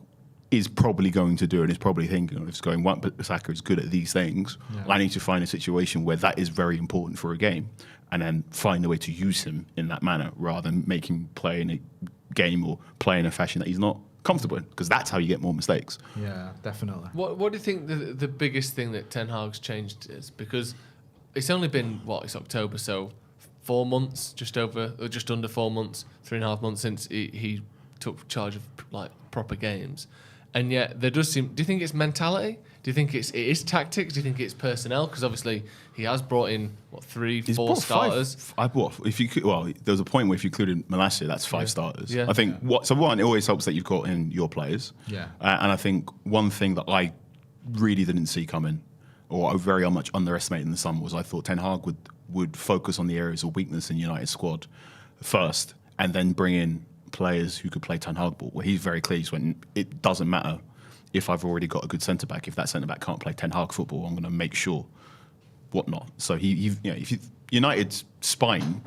is probably going to do and is probably thinking of is going, Wan-Bissaka is good at these things. I need to find a situation where that is very important for a game and then find a way to use him in that manner rather than make him play in a game or play in a fashion that he's not comfortable in, because that's how you get more mistakes. Yeah, definitely. What do you think the biggest thing that Ten Hag's changed is? Because it's only been, it's October, so 4 months, just under 4 months, 3.5 months since he took charge of like proper games. And yet there does seem. Do you think it's mentality? Do you think it is tactics? Do you think it's personnel? Because obviously he has brought in 3, 4 starters. There was a point where if you included Malacia, that's 5 starters. Yeah. I think one, it always helps that you've got in your players. Yeah. And I think one thing that I really didn't see coming, or I very much underestimated in the summer, was I thought Ten Hag would focus on the areas of weakness in United's squad first, and then bring in players who could play Ten Hag ball. Where he's very clear, he's went, it doesn't matter if I've already got a good centre back. If that centre back can't play Ten Hag football, I'm going to make sure whatnot. So United's spine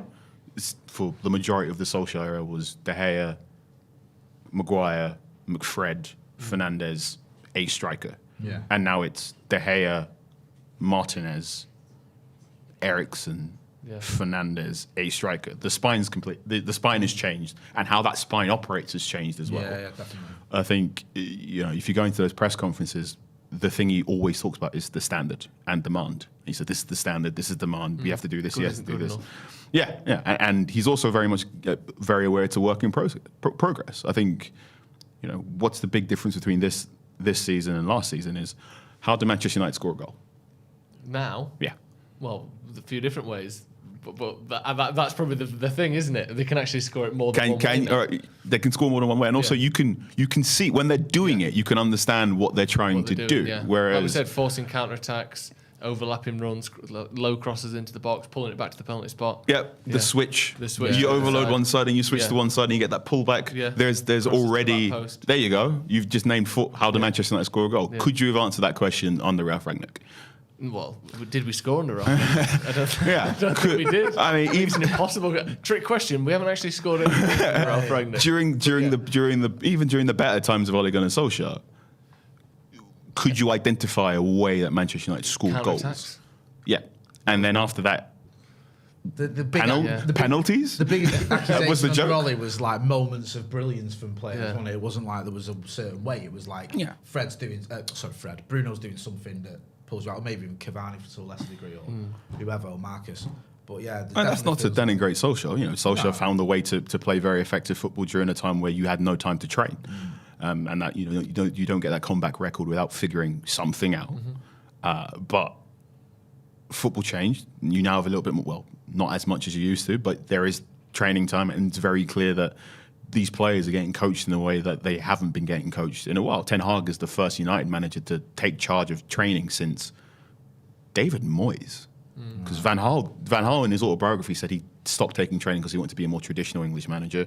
for the majority of the Solskjaer era was De Gea, Maguire, McFred, Fernandes, a striker. Yeah. And now it's De Gea, Martinez, Ericsson, Fernandes, a striker. The spine's complete. The spine has changed, and how that spine operates has changed as well. Yeah, definitely. I think if you go into those press conferences, the thing he always talks about is the standard and demand. He said, "This is the standard. This is demand. We have to do this. You have to do this." Yeah, and he's also very much very aware it's a work in progress. I think what's the big difference between this season and last season is how did Manchester United score a goal? Now, yeah, well, a few different ways. But that's probably the thing, isn't it? They can actually score it more than one way. They can score more than one way, and also you can see when they're doing it, you can understand what they're trying to do. Yeah. Whereas, like we said, forcing counterattacks, overlapping runs, low crosses into the box, pulling it back to the penalty spot. The switch. switch. You overload one side and you switch to one side and you get that pullback. Yeah. There's already there you go. You've just named how did Manchester United score a goal? Yeah. Could you have answered that question under Ralph Rangnick? Well, did we score under Ralph? I don't think we did. I mean, it's an impossible trick question. We haven't actually scored under Ralph Rangnick. During the better times of Ole Gunnar Solskjaer, could you identify a way that Manchester United scored goals? Yeah, and then after that, the penalties. The biggest accusation was the joke. Ollie was like moments of brilliance from players. Yeah. It wasn't like there was a certain way. It was like Bruno's doing something that pulls you out, or maybe even Cavani to a lesser degree, or whoever, or Marcus. But yeah, and that's not to denigrate Solskjaer. Solskjaer found a way to play very effective football during a time where you had no time to train, and that you don't get that comeback record without figuring something out. But football changed. You now have a little bit more. Well, not as much as you used to, but there is training time, and it's very clear that these players are getting coached in a way that they haven't been getting coached in a while. Ten Hag is the first United manager to take charge of training since David Moyes. Because Van Gaal in his autobiography said he stopped taking training because he wanted to be a more traditional English manager.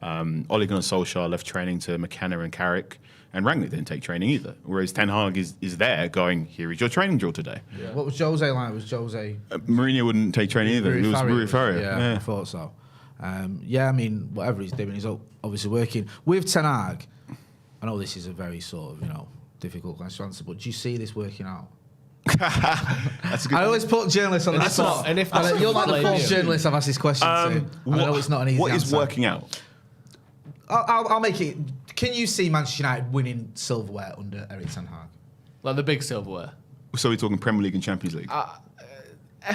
Ole Gunnar Solskjaer left training to McKenna and Carrick, and Rangnick didn't take training either. Whereas Ten Hag is there going, here is your training drill today. Yeah. What was Jose like? Mourinho wouldn't take training either. It was Rui. Yeah, I thought so. I mean, whatever he's doing, he's obviously working. With Ten Hag, I know this is a very sort of, difficult question to answer, but do you see this working out? That's a good I always put journalists on the spot. You're like the fourth journalist I've asked this question to. I know it's not an easy answer. What is working out? I'll make it. Can you see Manchester United winning silverware under Eric Ten Hag? Like the big silverware? So we're talking Premier League and Champions League?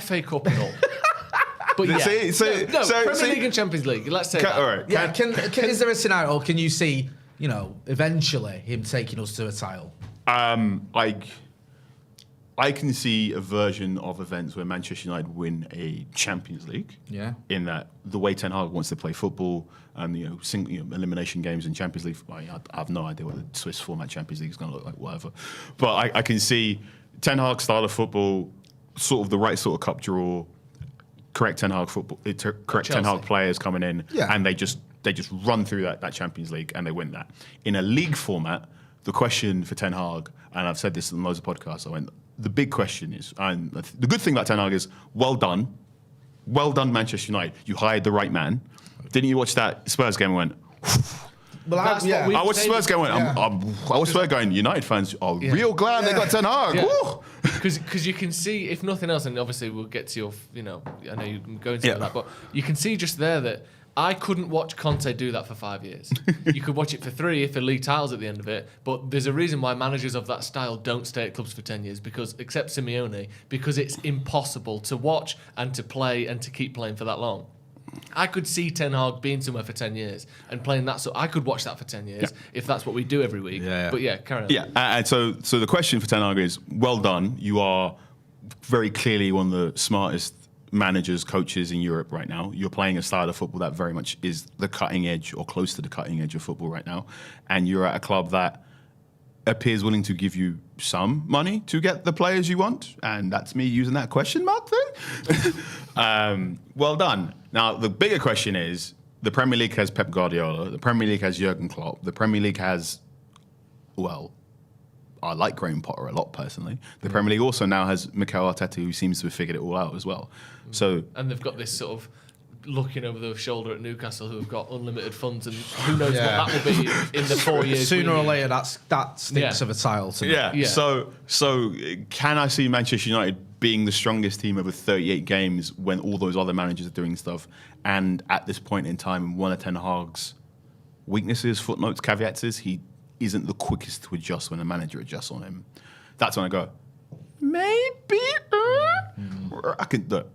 FA Cup and all. But yeah, So, Premier League and Champions League. Let's say that. all right. Yeah, is there a scenario, or can you see, eventually him taking us to a title? I can see a version of events where Manchester United win a Champions League. Yeah. In that the way Ten Hag wants to play football, elimination games in Champions League. I have no idea what the Swiss format Champions League is going to look like, whatever. But I can see Ten Hag style of football, sort of the right sort of cup draw, correct Ten Hag football, correct Ten Hag players coming in, and they just run through that Champions League and they win that. In a league format, the question for Ten Hag, and I've said this in loads of podcasts, the big question is, and the good thing about Ten Hag is, well done, Manchester United. You hired the right man. Didn't you watch that Spurs game and went, Well, I watched Spurs game and went, I was Spurs going, United fans are real glad they got Ten Hag. Because you can see, if nothing else, and obviously we'll get to your, I know you can go into that, but you can see just there that I couldn't watch Conte do that for 5 years. You could watch it for 3 if the league titles at the end of it, but there's a reason why managers of that style don't stay at clubs for 10 years, except Simeone, because it's impossible to watch and to play and to keep playing for that long. I could see Ten Hag being somewhere for 10 years and playing that, so I could watch that for 10 years if that's what we do every week. But carry on. Yeah, and so the question for Ten Hag is, well done. You are very clearly one of the smartest managers, coaches in Europe right now. You're playing a style of football that very much is the cutting edge or close to the cutting edge of football right now. And you're at a club that appears willing to give you some money to get the players you want. And that's me using that question mark thing. Well done. Now, the bigger question is, the Premier League has Pep Guardiola. The Premier League has Jurgen Klopp. The Premier League has, I like Graham Potter a lot personally. The Premier League also now has Mikel Arteta, who seems to have figured it all out as well. And they've got this sort of looking over the shoulder at Newcastle, who have got unlimited funds, and who knows what that will be in the 4 years. Sooner or later, that stinks of a title to me. Yeah. So can I see Manchester United being the strongest team over 38 games when all those other managers are doing stuff? And at this point in time, one of Ten Hag's weaknesses, footnotes, caveats is he isn't the quickest to adjust when a manager adjusts on him. That's when I go, maybe I can do it.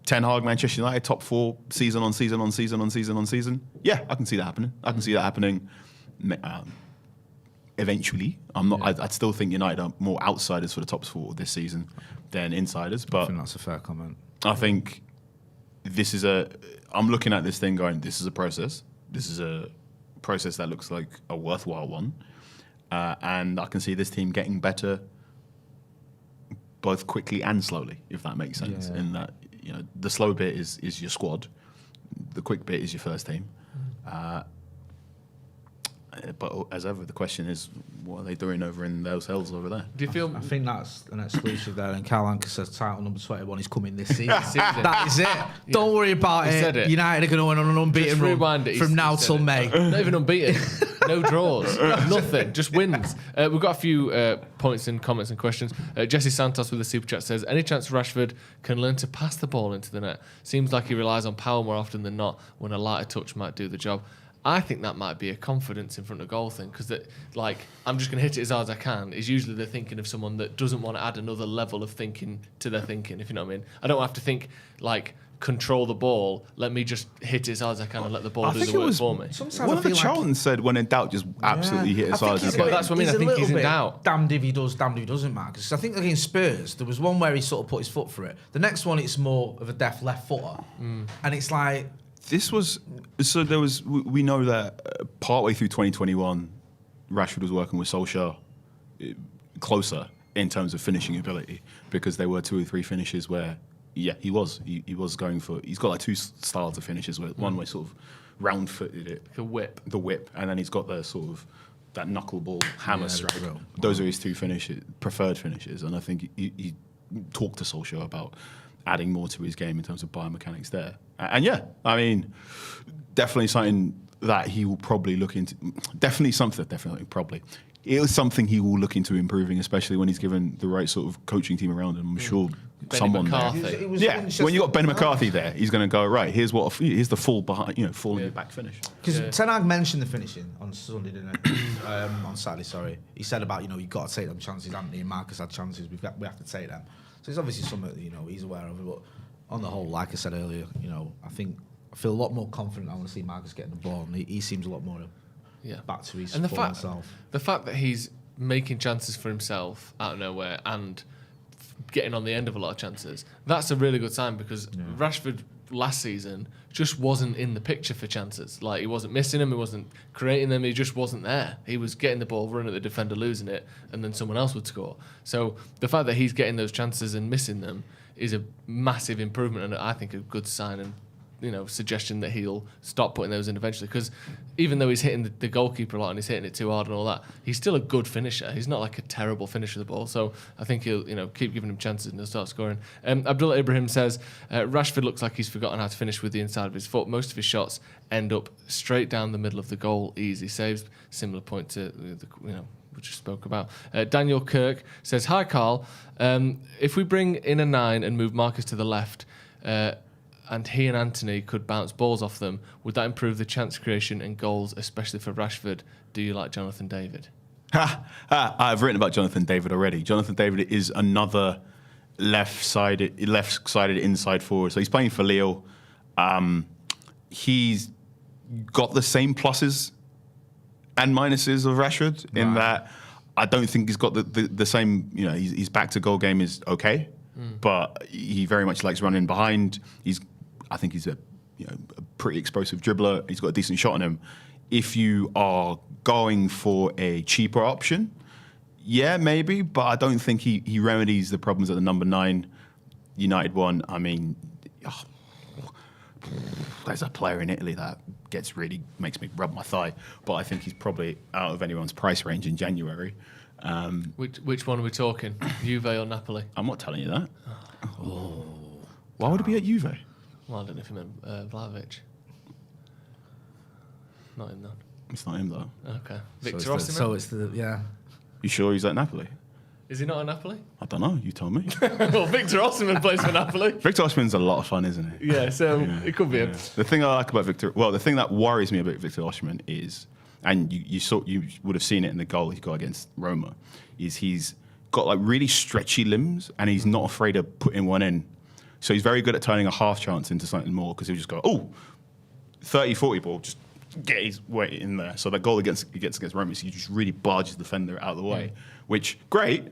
Ten Hag, Manchester United, top 4, season on season on season on season on season. Yeah, I can see that happening. I can see that happening eventually. I'd still think United are more outsiders for the top 4 this season than insiders. But I think that's a fair comment. I think I'm looking at this thing going, this is a process. This is a process that looks like a worthwhile one. And I can see this team getting better both quickly and slowly, if that makes sense. In that, the slow bit is your squad, the quick bit is your first team. But as ever, the question is, what are they doing over in those hills over there? Do you feel? I think that's an exclusive there. And Carl Anka says title number 21 is coming this season. That is it. Don't worry about it. United are going to win on an unbeaten run from now till May. Not even unbeaten. No draws. Nothing. Just wins. We've got a few points and comments and questions. Jesse Santos with the super chat says, any chance Rashford can learn to pass the ball into the net? Seems like he relies on power more often than not, when a lighter touch might do the job. I think that might be a confidence in front of goal thing, because I'm just going to hit it as hard as I can is usually the thinking of someone that doesn't want to add another level of thinking to their thinking, if you know what I mean. I don't have to think control the ball. Let me just hit it as hard as I can and let the ball do the work for me. One of the Charlton said, when in doubt, just absolutely hit as hard as you can. That's what I mean. I think he's in doubt. Damned if he does, damned if he doesn't, Marcus. I think against Spurs, there was one where he sort of put his foot through it. The next one, it's more of a deft left footer. And it's like... we know that partway through 2021, Rashford was working with Solskjaer closer in terms of finishing ability, because there were 2 or 3 finishes where, he was going for, he's got 2 styles of finishes, where one way sort of round-footed it. Like a whip. The whip, and then he's got the sort of, that knuckleball hammer strike. Those are his 2 preferred finishes, and I think he talked to Solskjaer about adding more to his game in terms of biomechanics there. And definitely something that he will probably look into. It was something he will look into improving, especially when he's given the right sort of coaching team around him. I'm sure someone McCarthy. there. When you got Ben McCarthy there, he's going to go, right, here's the full behind, fall in your back finish. Because Ten Hag mentioned the finishing on Sunday, didn't he? On Saturday, sorry. He said about, you've got to take them chances. Anthony and Marcus had chances. We have to take them. So it's obviously something that, he's aware of. But on the whole, like I said earlier, I feel a lot more confident. I want to see Marcus getting the ball, and he seems a lot more back to his former self. The fact that he's making chances for himself out of nowhere and getting on the end of a lot of chances, that's a really good sign, because Rashford last season just wasn't in the picture for chances. Like, he wasn't missing them, he wasn't creating them, he just wasn't there. He was getting the ball, running at the defender, losing it, and then someone else would score. So the fact that he's getting those chances and missing them is a massive improvement, and I think a good sign, and suggestion that he'll stop putting those in eventually, because even though he's hitting the goalkeeper a lot and he's hitting it too hard and all that, he's still a good finisher. He's not like a terrible finisher of the ball. So I think he'll keep giving him chances and he'll start scoring. Abdullah Ibrahim says Rashford looks like he's forgotten how to finish with the inside of his foot. Most of his shots end up straight down the middle of the goal, easy saves. Similar point to we just spoke about. Daniel Kirk says, hi Carl, if we bring in a 9 and move Marcus to the left, and he and Anthony could bounce balls off them, would that improve the chance creation and goals, especially for Rashford? Do you like Jonathan David? I've written about Jonathan David already. Jonathan David is another left-sided inside forward. So he's playing for Lille. He's got the same pluses and minuses of Rashford in that I don't think he's got the same, his back to goal game is okay, but he very much likes running behind. I think he's a pretty explosive dribbler. He's got a decent shot on him. If you are going for a cheaper option, yeah, maybe, but I don't think he remedies the problems at the number 9 United one. I mean, there's a player in Italy that makes me rub my thigh, but I think he's probably out of anyone's price range in January. Which one are we talking? Juve or Napoli? I'm not telling you that. Why would it be at Juve? Well, I don't know if you meant Vlahovic. Not him, then. It's not him, though. Okay. Victor Osimhen? You sure he's at Napoli? Is he not at Napoli? I don't know. You told me. Well, Victor Osimhen plays for Napoli. Victor Osimhen's a lot of fun, isn't he? Yeah, so it could be him. The thing I like about the thing that worries me about Victor Osimhen is, and you would have seen it in the goal he got against Roma, is he's got like really stretchy limbs and he's not afraid of putting one in. So he's very good at turning a half chance into something more, because he'll just go, 30, 40 ball, just get his weight in there. So that goal he gets against Roma, he just really barges the defender out of the way, which, great,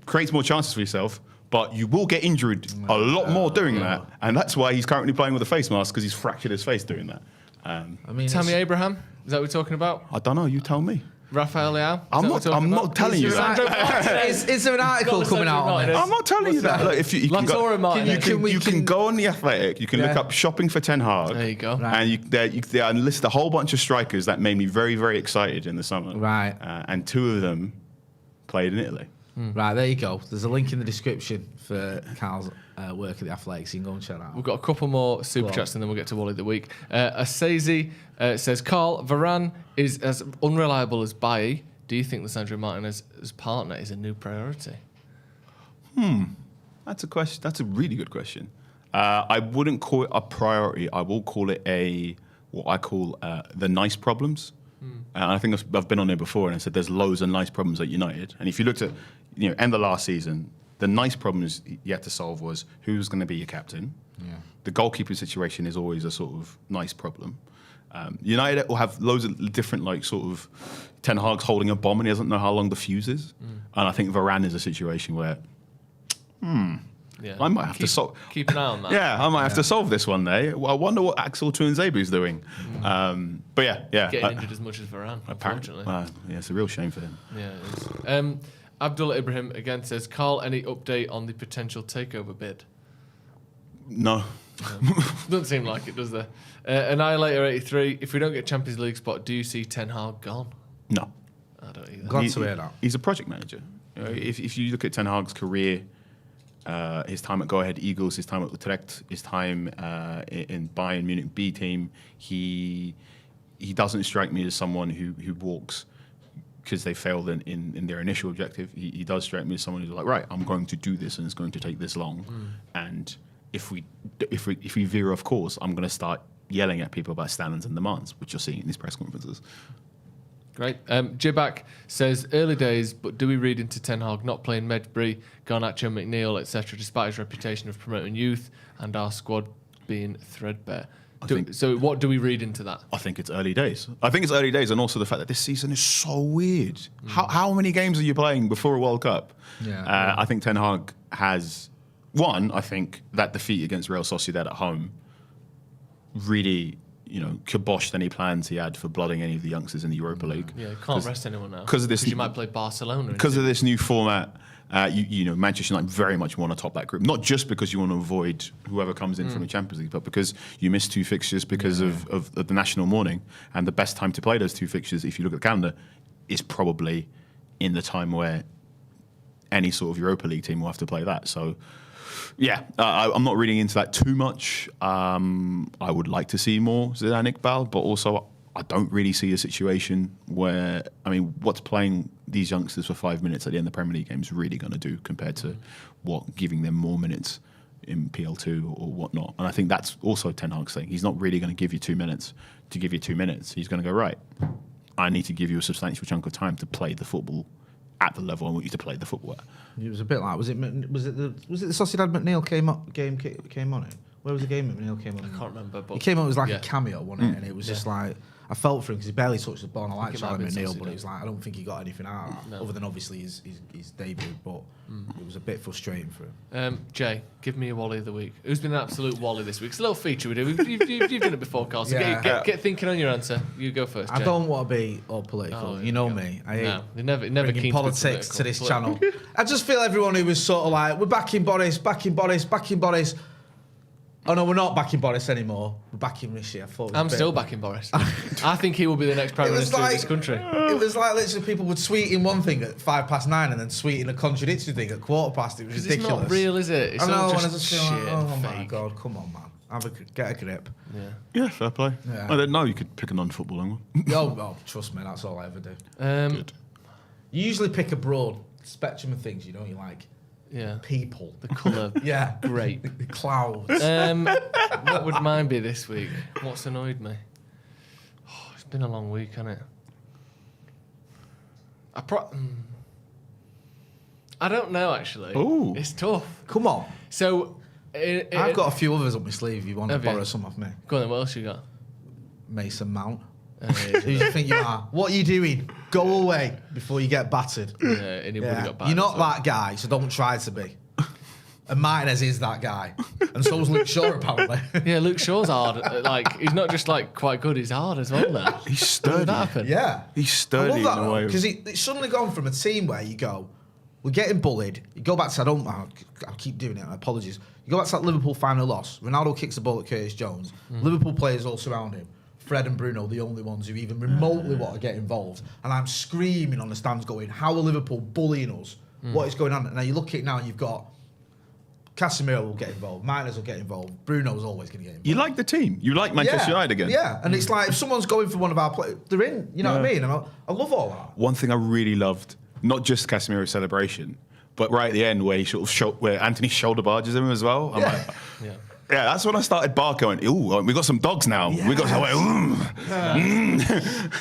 creates more chances for yourself, but you will get injured a lot more doing that. And that's why he's currently playing with a face mask, because he's fractured his face doing that. Tammy Abraham, is that what we're talking about? I don't know, you tell me. Rafael Leao? I'm not telling you that. Is there an article coming out on this? I'm not telling you that. Look, if you can go on The Athletic, you can look up shopping for Ten Hag. There you go. And they list a whole bunch of strikers that made me very, very excited in the summer. Right. And 2 of them played in Italy. Right, there you go. There's a link in the description for Carl's work at The Athletic, so you can go and check that out. We've got a couple more super chats and then we'll get to Wally of the Week. Asazi says, Carl, Varane is as unreliable as Bailly. Do you think Lisandro Martinez's partner is a new priority? That's a question. That's a really good question. I wouldn't call it a priority. I will call it what I call the nice problems. And I think I've been on there before and I said there's loads of nice problems at United. And if you looked at, end of last season, the nice problems you had to solve was who's going to be your captain. Yeah. The goalkeeping situation is always a sort of nice problem. United will have loads of different, Ten Hag's holding a bomb and he doesn't know how long the fuse is. And I think Varane is a situation where, I might have to solve. Keep an eye on that. Yeah, I might have to solve this one day. I wonder what Axel Tuanzebu's doing. But yeah. Getting injured as much as Varane, unfortunately. Yeah, it's a real shame for him. Yeah, it is. Abdullah Ibrahim again says, Carl, any update on the potential takeover bid? No. Doesn't seem like it, does there? Annihilator 83, if we don't get Champions League spot, do you see Ten Hag gone? No. I don't either. Glad to hear that. He's a project manager. If you look at Ten Hag's career, his time at Go Ahead Eagles, his time at Utrecht, his time in Bayern Munich B team, he doesn't strike me as someone who walks because they failed in their initial objective. He does strike me as someone who's like, right, I'm going to do this and it's going to take this long. And if we veer off course, I'm going to start yelling at people about standards and demands, which you're seeing in these press conferences. Great. Jibak says, early days, but do we read into Ten Hag not playing Medbury, Garnacho, McNeil, etc., despite his reputation of promoting youth and our squad being threadbare? So what do we read into that? I think it's early days. And also the fact that this season is so weird. How many games are you playing before a World Cup? I think Ten Hag has, I think that defeat against Real Sociedad at home really, kiboshed any plans he had for blooding any of the youngsters in the Europa League. Yeah, you can't rest anyone now. Because you might play Barcelona. Because of this new format, Manchester United very much want to top that group. Not just because you want to avoid whoever comes in from the Champions League, but because you miss 2 fixtures because of the national mourning. And the best time to play those 2 fixtures, if you look at the calendar, is probably in the time where any sort of Europa League team will have to play that. So, I'm not reading into that too much. I would like to see more Zidane Iqbal, but also I don't really see a situation where, what's playing these youngsters for 5 minutes at the end of the Premier League game is really going to do compared to what giving them more minutes in PL2 or whatnot. And I think that's also Ten Hag's thing. He's not really going to give you 2 minutes to give you 2 minutes. He's going to go, right, I need to give you a substantial chunk of time to play the football at the level I want you to play the football at. It was a bit like, was it the Sociedad McNeil came on it? Where was the game McNeil came on? I can't remember. But he came on, it was like a cameo, wasn't it? And it was just like, I felt for him because he barely touched the ball. I like Charlie McNeil, but it was like, I don't think he got anything out of that, other than obviously his debut, but it was a bit frustrating for him. Jay, give me a Wally of the week. Who's been an absolute Wally this week? It's a little feature we do. You've done it before, Carl, so get thinking on your answer. You go first, Jay. I don't want to be all political. You know me. I hate never bringing politics to this channel. I just feel everyone who was sort of like, we're backing Boris. Oh no, we're not backing Boris anymore. We're backing Rishi. I'm still backing Boris. I think he will be the next Prime Minister of this country. It was like literally people would tweet in one thing at 9:05 and then tweet in a contradictory thing at 15:15. It was ridiculous. It's not real, is it? It's I know, all and I just just feel shit like, oh and my fake. God, come on, man. Get a grip. Yeah, fair play. Yeah. I didn't know you could pick a non-footballing one. Oh, trust me, that's all I ever do. Good. You usually pick a broad spectrum of things, you like people. The colour. Yeah. Great. The clouds. What would mine be this week? What's annoyed me? Oh, it's been a long week, hasn't it? I don't know, actually. Ooh. It's tough. Come on. So... I've got a few others up my sleeve. You want to borrow some off me? Go on then, what else you got? Mason Mount. Who do you think you are? What are you doing? Go away before you get battered. Yeah, and he would have got battered. You're not that guy, so don't try to be. And Martinez is that guy. And so's Luke Shaw, apparently. Yeah, Luke Shaw's hard. He's not just quite good, he's hard as well now. He's sturdy. That happen? Yeah. He's sturdy in a way. Because it's suddenly gone from a team where you go, we're getting bullied. You go back to, I'll keep doing it, apologies. You go back to that Liverpool final loss. Ronaldo kicks the ball at Curtis Jones. Liverpool players all surround him. Fred and Bruno, the only ones who even remotely want to get involved. And I'm screaming on the stands going, how are Liverpool bullying us? What is going on? And now you look at it now and you've got Casemiro will get involved. Martinez will get involved. Bruno's always going to get involved. You like the team. You like Manchester United again. Yeah, and it's like if someone's going for one of our players, they're in. You know what I mean? And I love all that. One thing I really loved, not just Casemiro's celebration, but right at the end where he where Anthony shoulder barges him as well. I'm like, yeah, that's when I started barking. Ooh, we got some dogs now. Yes. We got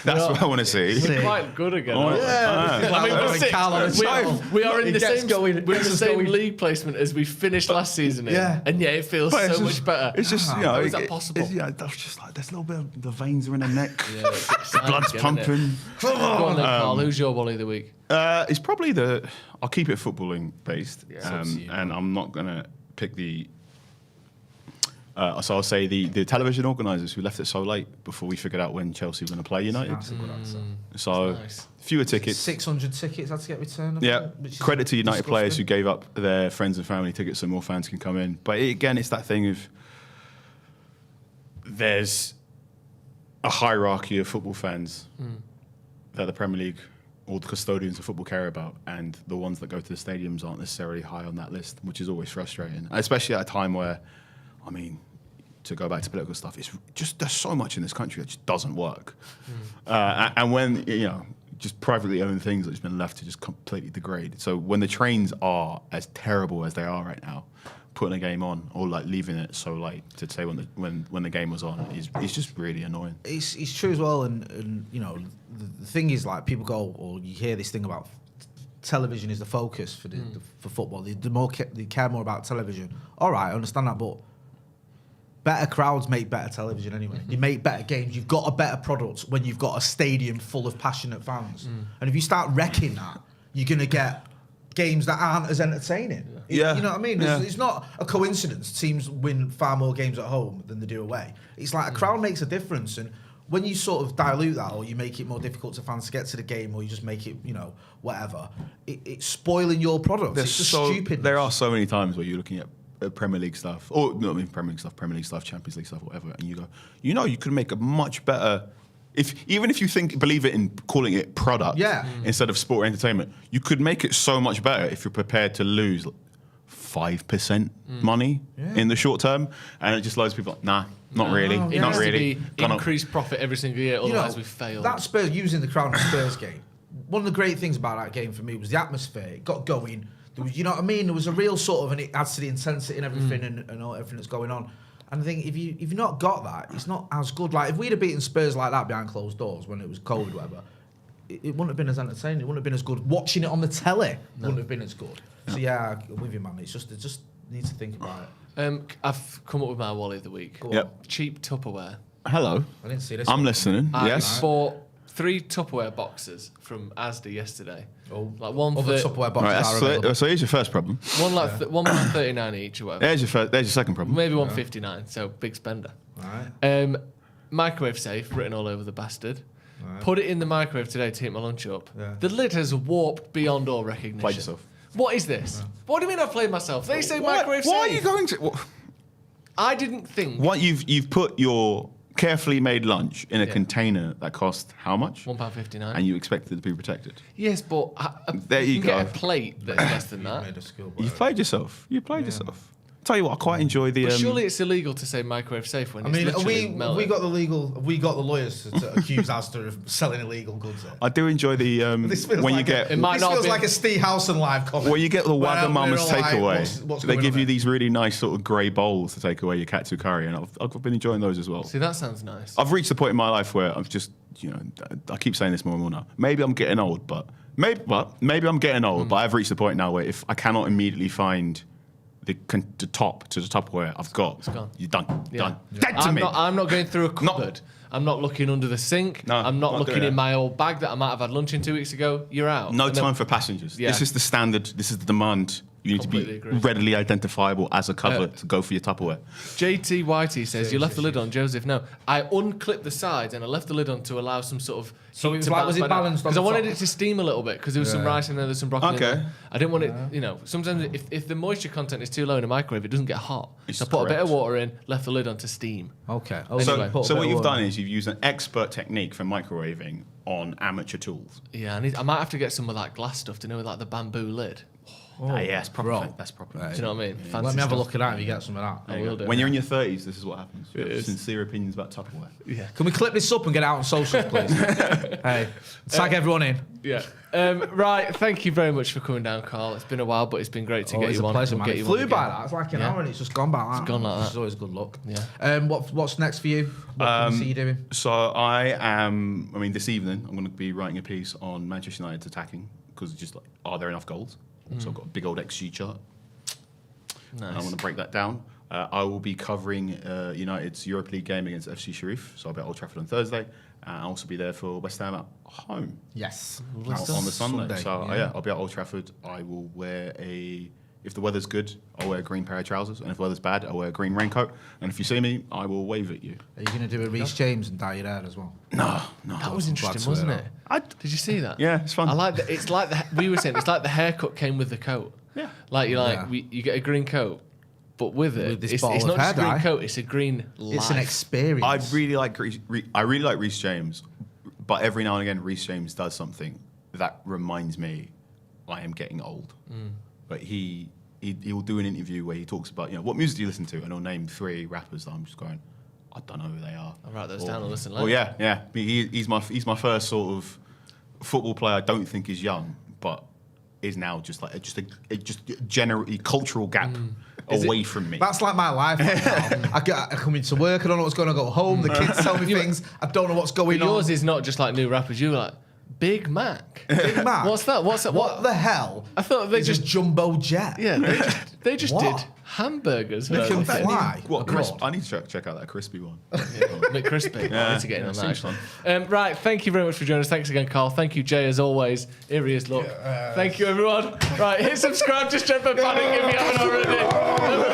That's what I want to see. We're quite good again. Oh, We are in the same league placement as we finished last season. And it feels so much better. It's just, how is that possible? That's just like there's a little bit of the veins are in the neck. The blood's pumping. Go on then, Carl. Who's your Wally of the week? It's probably I'll keep it footballing based, and I'm not gonna pick the. So I'll say the television organisers who left it so late before we figured out when Chelsea were going to play United. That's a good answer. So fewer tickets. 600 tickets had to get returned. Yeah. Credit to United players who gave up their friends and family tickets so more fans can come in. But again, it's that thing of there's a hierarchy of football fans that the Premier League or the custodians of football care about, and the ones that go to the stadiums aren't necessarily high on that list, which is always frustrating, especially at a time where, to go back to political stuff, it's just there's so much in this country that just doesn't work. And when, just privately owned things that have been left to just completely degrade. So when the trains are as terrible as they are right now, putting a game on or leaving it so late to say when the game was on is just really annoying. It's true as well, and the thing is, like, people go, or you hear this thing about television is the focus for for football. They care more about television. All right, I understand that, but better crowds make better television anyway. You make better games. You've got a better product when you've got a stadium full of passionate fans. And if you start wrecking that, you're going to get games that aren't as entertaining. Yeah. You know what I mean? Yeah. It's not a coincidence. Teams win far more games at home than they do away. It's like a crowd makes a difference. And when you sort of dilute that, or you make it more difficult for fans to get to the game, or you just make it, whatever, it's spoiling your product. It's just stupid. There are so many times where you're looking at Premier League stuff, or not even Premier League stuff, Champions League stuff, whatever, and you go, you could make a much better. Even if you believe it in calling it product instead of sport or entertainment, you could make it so much better if you're prepared to lose 5% money in the short term, and it just loads of people like, nah, not really, It not has really. to be increased profit every single year, otherwise we've failed. That Spurs, using the crowd in the Spurs game, one of the great things about that game for me was the atmosphere. It got going. There was, you know what I mean? There was a real sort of, and it adds to the intensity and everything and all, everything that's going on. And I think if you've not got that, it's not as good. Like, if we'd have beaten Spurs like that behind closed doors when it was COVID or whatever, it wouldn't have been as entertaining. It wouldn't have been as good. Watching it on the telly wouldn't have been as good. So yeah, with you, man. It just need to think about it. I've come up with my Wally of the week. Yep. Cheap Tupperware. Hello. I didn't see this. I'm listening. I Yes. bought 3 Tupperware boxes from Asda yesterday. Oh, Like one other for Tupperware boxes Right, are available. so here's your first problem. one like £1.39 each or whatever. There's your second problem. Maybe £1.59. So big spender. Right. Microwave safe written all over the bastard. Put it in the microwave today to heat my lunch up. Yeah. The lid has warped beyond all recognition. Played yourself. What is this? What do you mean I've played myself? They say Why microwave safe. are you going to? I didn't think. What you've put your carefully made lunch in a container that cost how much? £1.59. And you expect it to be protected. Yes, but There you can get go. a plate that's less than that. Made a schoolboy. You played yourself. You played yourself. Tell you what, I quite enjoy the. But surely it's illegal to say microwave safe when I it's mean, have literally we melting. got the lawyers to accuse Asda of selling illegal goods? There? I do enjoy the This feels when like you get It might this not feels be- like a Steve Howson live comment. when you get the Where Wagamama's we're all like, takeaway. what's They going give on you there? these really nice sort of grey bowls to take away your katsu curry, and I've been enjoying those as well. See, that sounds nice. I've reached the point in my life where I've just, I keep saying this more and more now. Maybe I'm getting old, but maybe I'm getting old. But I've reached the point now where if I cannot immediately find the top to the Tupperware I've got, gone. you're done. Yeah. Done. Dead to me. I'm not going through a cupboard. I'm not looking under the sink. No, I'm not not looking doing in that. my old bag that I might have had lunch in 2 weeks ago. You're out. No And then- time for passengers. Yeah. This is the standard. This is the demand. You need to be Completely agree. readily identifiable as a cover to go for your Tupperware. JT Whitey says you left the lid on. Joseph, no. I unclipped the sides and I left the lid on to allow some sort of. So it was like, was it balanced on Because I the wanted top? it to steam a little bit because there was some rice in there, there's some broccoli. Okay. In there. I didn't want it. Sometimes if the moisture content is too low in a microwave, it doesn't get hot. It's So I put a bit correct. of water in, left the lid on to steam. Okay. Anyway. So what you've done is you've used an expert technique for microwaving on amateur tools. Yeah, I might have to get some of that glass stuff to know with like the bamboo lid. Yeah, that's proper. bro. That's proper. Do you know what I mean? Fancy Let me have a stuff. look at that if you get some of that. I will do. When you're in your 30s, this is what happens. You have is. sincere opinions about Tupperware. Yeah. Can we clip this up and get it out on socials, please? Hey, tag everyone in. Yeah. Right. Thank you very much for coming down, Carl. It's been a while, but it's been great to get It's you a on. pleasure, We'll man. get It you flew on by again. that. It's like an Yeah. hour and it's just gone by that. It's gone like Which that. is always good luck. Yeah. What's next for you? What can we see you doing? So this evening, I'm going to be writing a piece on Manchester United's attacking because it's just like, are there enough goals? So I've got a big old XG chart. And I Nice. want to break that down. I will be covering United's Europa League game against FC Sheriff. So I'll be at Old Trafford on Thursday. I'll also be there for West Ham at home Yes. on the Sunday. So yeah. I'll be at Old Trafford. I will wear if the weather's good, I'll wear a green pair of trousers. And if the weather's bad, I'll wear a green raincoat. And if you see me, I will wave at you. Are you going to do a Reece James and dye your hair as well? No. That was interesting, to wasn't hear it? Did you see that? Yeah, it's fun. I like that. It's like we were saying. It's like the haircut came with the coat. Yeah. Like Yeah. you get a green coat, but with it, With this it's bottle not of just a hair green dye. coat. It's a green life. It's an experience. I really like Reece James, but every now and again, Reece James does something that reminds me I am getting old. But he will do an interview where he talks about what music do you listen to, and he'll name 3 rappers that I'm just going, I don't know who they are. I'll write those down and listen Well, later. yeah. He's my first sort of football player. I don't think is young, but is now just like a generally cultural gap away from me. That's like my life right now. I come into work, I don't know what's going on, I go home, the kids tell me things, I don't know what's going on. Yours is not just like new rappers, you're like, Big Mac. Big Mac? What's that? What the hell? I thought they It's a jumbo jet. Yeah, they just What? did hamburgers. They can Okay. fly. What abroad. crisp? I need to check out that crispy one. McCrispy. I need to get in on seems that. fun. Right, thank you very much for joining us. Thanks again, Carl. Thank you, Jay, as always. Here he is, look. Thank you, everyone. Right, hit subscribe to Stretford Paddock if you haven't already.